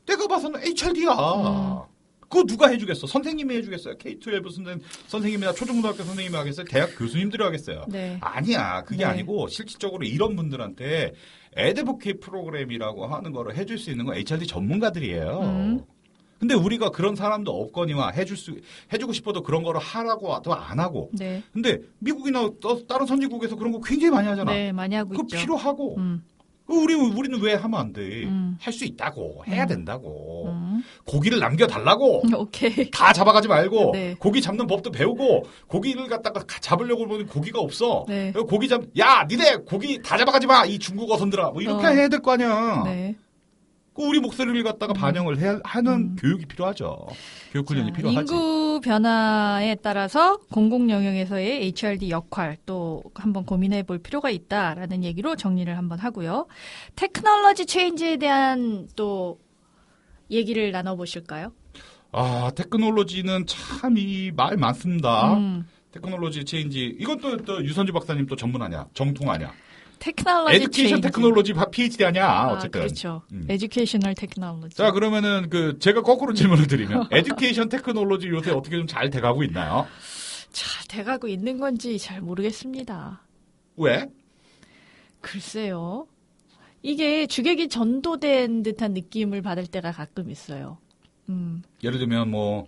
Speaker 1: 내가 봐서는 HRD야. 그거 누가 해주겠어? 선생님이 해주겠어요? K-12 선생님이나 초중고등학교 선생님이 하겠어요? 대학 교수님들이 하겠어요?
Speaker 2: 네.
Speaker 1: 아니야. 그게
Speaker 2: 네.
Speaker 1: 아니고 실질적으로 이런 분들한테 애드보케이트 프로그램이라고 하는 거를 해줄 수 있는 건 HRD 전문가들이에요. 근데 우리가 그런 사람도 없거니와 해주고 싶어도 그런 거를 하라고 하도 안 하고.
Speaker 2: 네.
Speaker 1: 근데 미국이나 다른 선진국에서 그런 거 굉장히 많이 하잖아.
Speaker 2: 네, 많이 하고
Speaker 1: 그거
Speaker 2: 있죠.
Speaker 1: 필요하고. 우리는 왜 하면 안 돼? 할 수 있다고. 해야 된다고. 고기를 남겨달라고.
Speaker 2: 오케이.
Speaker 1: 다 잡아가지 말고
Speaker 2: 네.
Speaker 1: 고기 잡는 법도 배우고 고기를 갖다가 잡으려고 보면 고기가 없어.
Speaker 2: 네.
Speaker 1: 야, 니네 고기 다 잡아가지 마. 이 중국 어선들아. 뭐 이렇게 해야 될 거 아니야.
Speaker 2: 네.
Speaker 1: 우리 목소리를 갖다가 반영을 하는 교육이 필요하죠. 교육 훈련이 필요하지.
Speaker 2: 인구 변화에 따라서 공공 영역에서의 HRD 역할 또 한번 고민해 볼 필요가 있다라는 얘기로 정리를 한번 하고요. 테크놀로지 체인지에 대한 또 얘기를 나눠보실까요?
Speaker 1: 아, 테크놀로지는 참 이 말 많습니다. 테크놀로지 체인지. 이건 또 유선주 박사님 또 전문 아니야? 정통 아니야?
Speaker 2: 테크놀로지
Speaker 1: 에듀케이션 테크놀로지 PhD 아니야? 어쨌든.
Speaker 2: 그렇죠. 에듀케이셔널 테크놀로지.
Speaker 1: 자, 그러면은 제가 거꾸로 질문을 드리면 에듀케이션 테크놀로지 요새 어떻게 좀 잘 돼가고 있나요?
Speaker 2: 잘 돼가고 있는 건지 잘 모르겠습니다.
Speaker 1: 왜?
Speaker 2: 글쎄요. 이게 주객이 전도된 듯한 느낌을 받을 때가 가끔 있어요.
Speaker 1: 예를 들면 뭐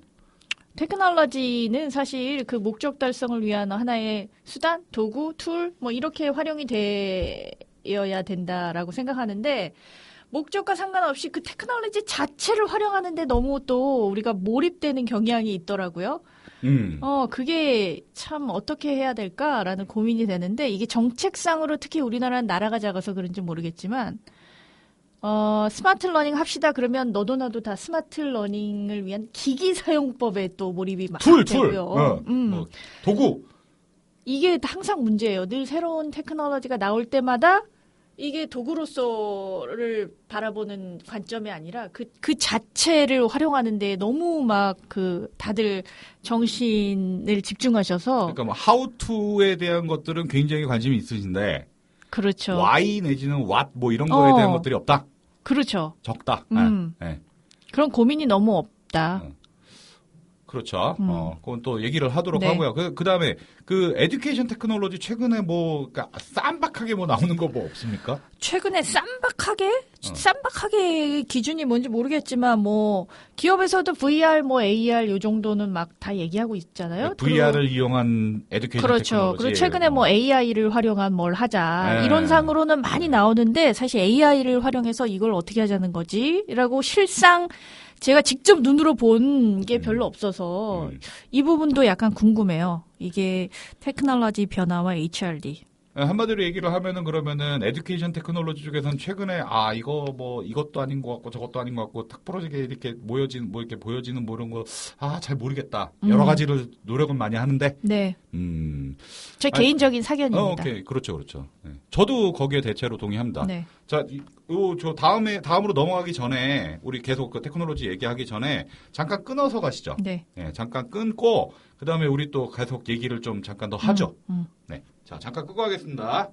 Speaker 2: 테크놀로지는 사실 그 목적 달성을 위한 하나의 수단, 도구, 툴, 뭐 이렇게 활용이 되어야 된다라고 생각하는데 목적과 상관없이 그 테크놀로지 자체를 활용하는데 너무 또 우리가 몰입되는 경향이 있더라고요. 그게 참 어떻게 해야 될까라는 고민이 되는데 이게 정책상으로 특히 우리나라는 나라가 작아서 그런지 모르겠지만 스마트 러닝 합시다 그러면 너도 나도 다 스마트 러닝을 위한 기기 사용법에 또 몰입이 막 되고요.
Speaker 1: 뭐 도구.
Speaker 2: 이게 항상 문제예요. 늘 새로운 테크놀로지가 나올 때마다 이게 도구로서를 바라보는 관점이 아니라 그 자체를 활용하는데 너무 막 다들 정신을 집중하셔서
Speaker 1: 그러니까 뭐 how to에 대한 것들은 굉장히 관심이 있으신데
Speaker 2: 그렇죠.
Speaker 1: why 내지는 what 뭐 이런 거에 대한 것들이 없다.
Speaker 2: 그렇죠.
Speaker 1: 적다. 네.
Speaker 2: 그런 고민이 너무 없다.
Speaker 1: 그렇죠. 그건 또 얘기를 하도록
Speaker 2: 네.
Speaker 1: 하고요. 그다음에 그 에듀케이션 테크놀로지 최근에 뭐 그러니까 쌈박하게 뭐 나오는 거 뭐 없습니까?
Speaker 2: 최근에 쌈박하게 기준이 뭔지 모르겠지만 뭐 기업에서도 VR 뭐 AR 요 정도는 막 다 얘기하고 있잖아요.
Speaker 1: VR을 이용한 에듀케이션
Speaker 2: 그렇죠.
Speaker 1: 테크놀로지.
Speaker 2: 그리고 최근에 뭐 AI를 활용한 뭘 하자
Speaker 1: 네.
Speaker 2: 이론상으로는 많이 나오는데 사실 AI를 활용해서 이걸 어떻게 하자는 거지라고 실상 제가 직접 눈으로 본 게 별로 없어서 이 부분도 약간 궁금해요. 이게 테크놀로지 변화와 HRD.
Speaker 1: 한마디로 얘기를 하면은 그러면은 에듀케이션 테크놀로지 쪽에서는 최근에 이거 뭐 이것도 아닌 것 같고 저것도 아닌 것 같고 탁 부러지게 이렇게 이렇게 보여지는 뭐 이런 거 잘 모르겠다. 여러 가지를 노력은 많이 하는데.
Speaker 2: 네. 제 개인적인 사견입니다.
Speaker 1: 오케이. 그렇죠. 네. 저도 거기에 대체로 동의합니다.
Speaker 2: 네.
Speaker 1: 자, 저 다음으로 넘어가기 전에 우리 계속 그 테크놀로지 얘기하기 전에 잠깐 끊어서 가시죠.
Speaker 2: 네.
Speaker 1: 네, 잠깐 끊고 그다음에 우리 또 계속 얘기를 좀 잠깐 더 하죠. 네. 자, 잠깐 끄고 하겠습니다.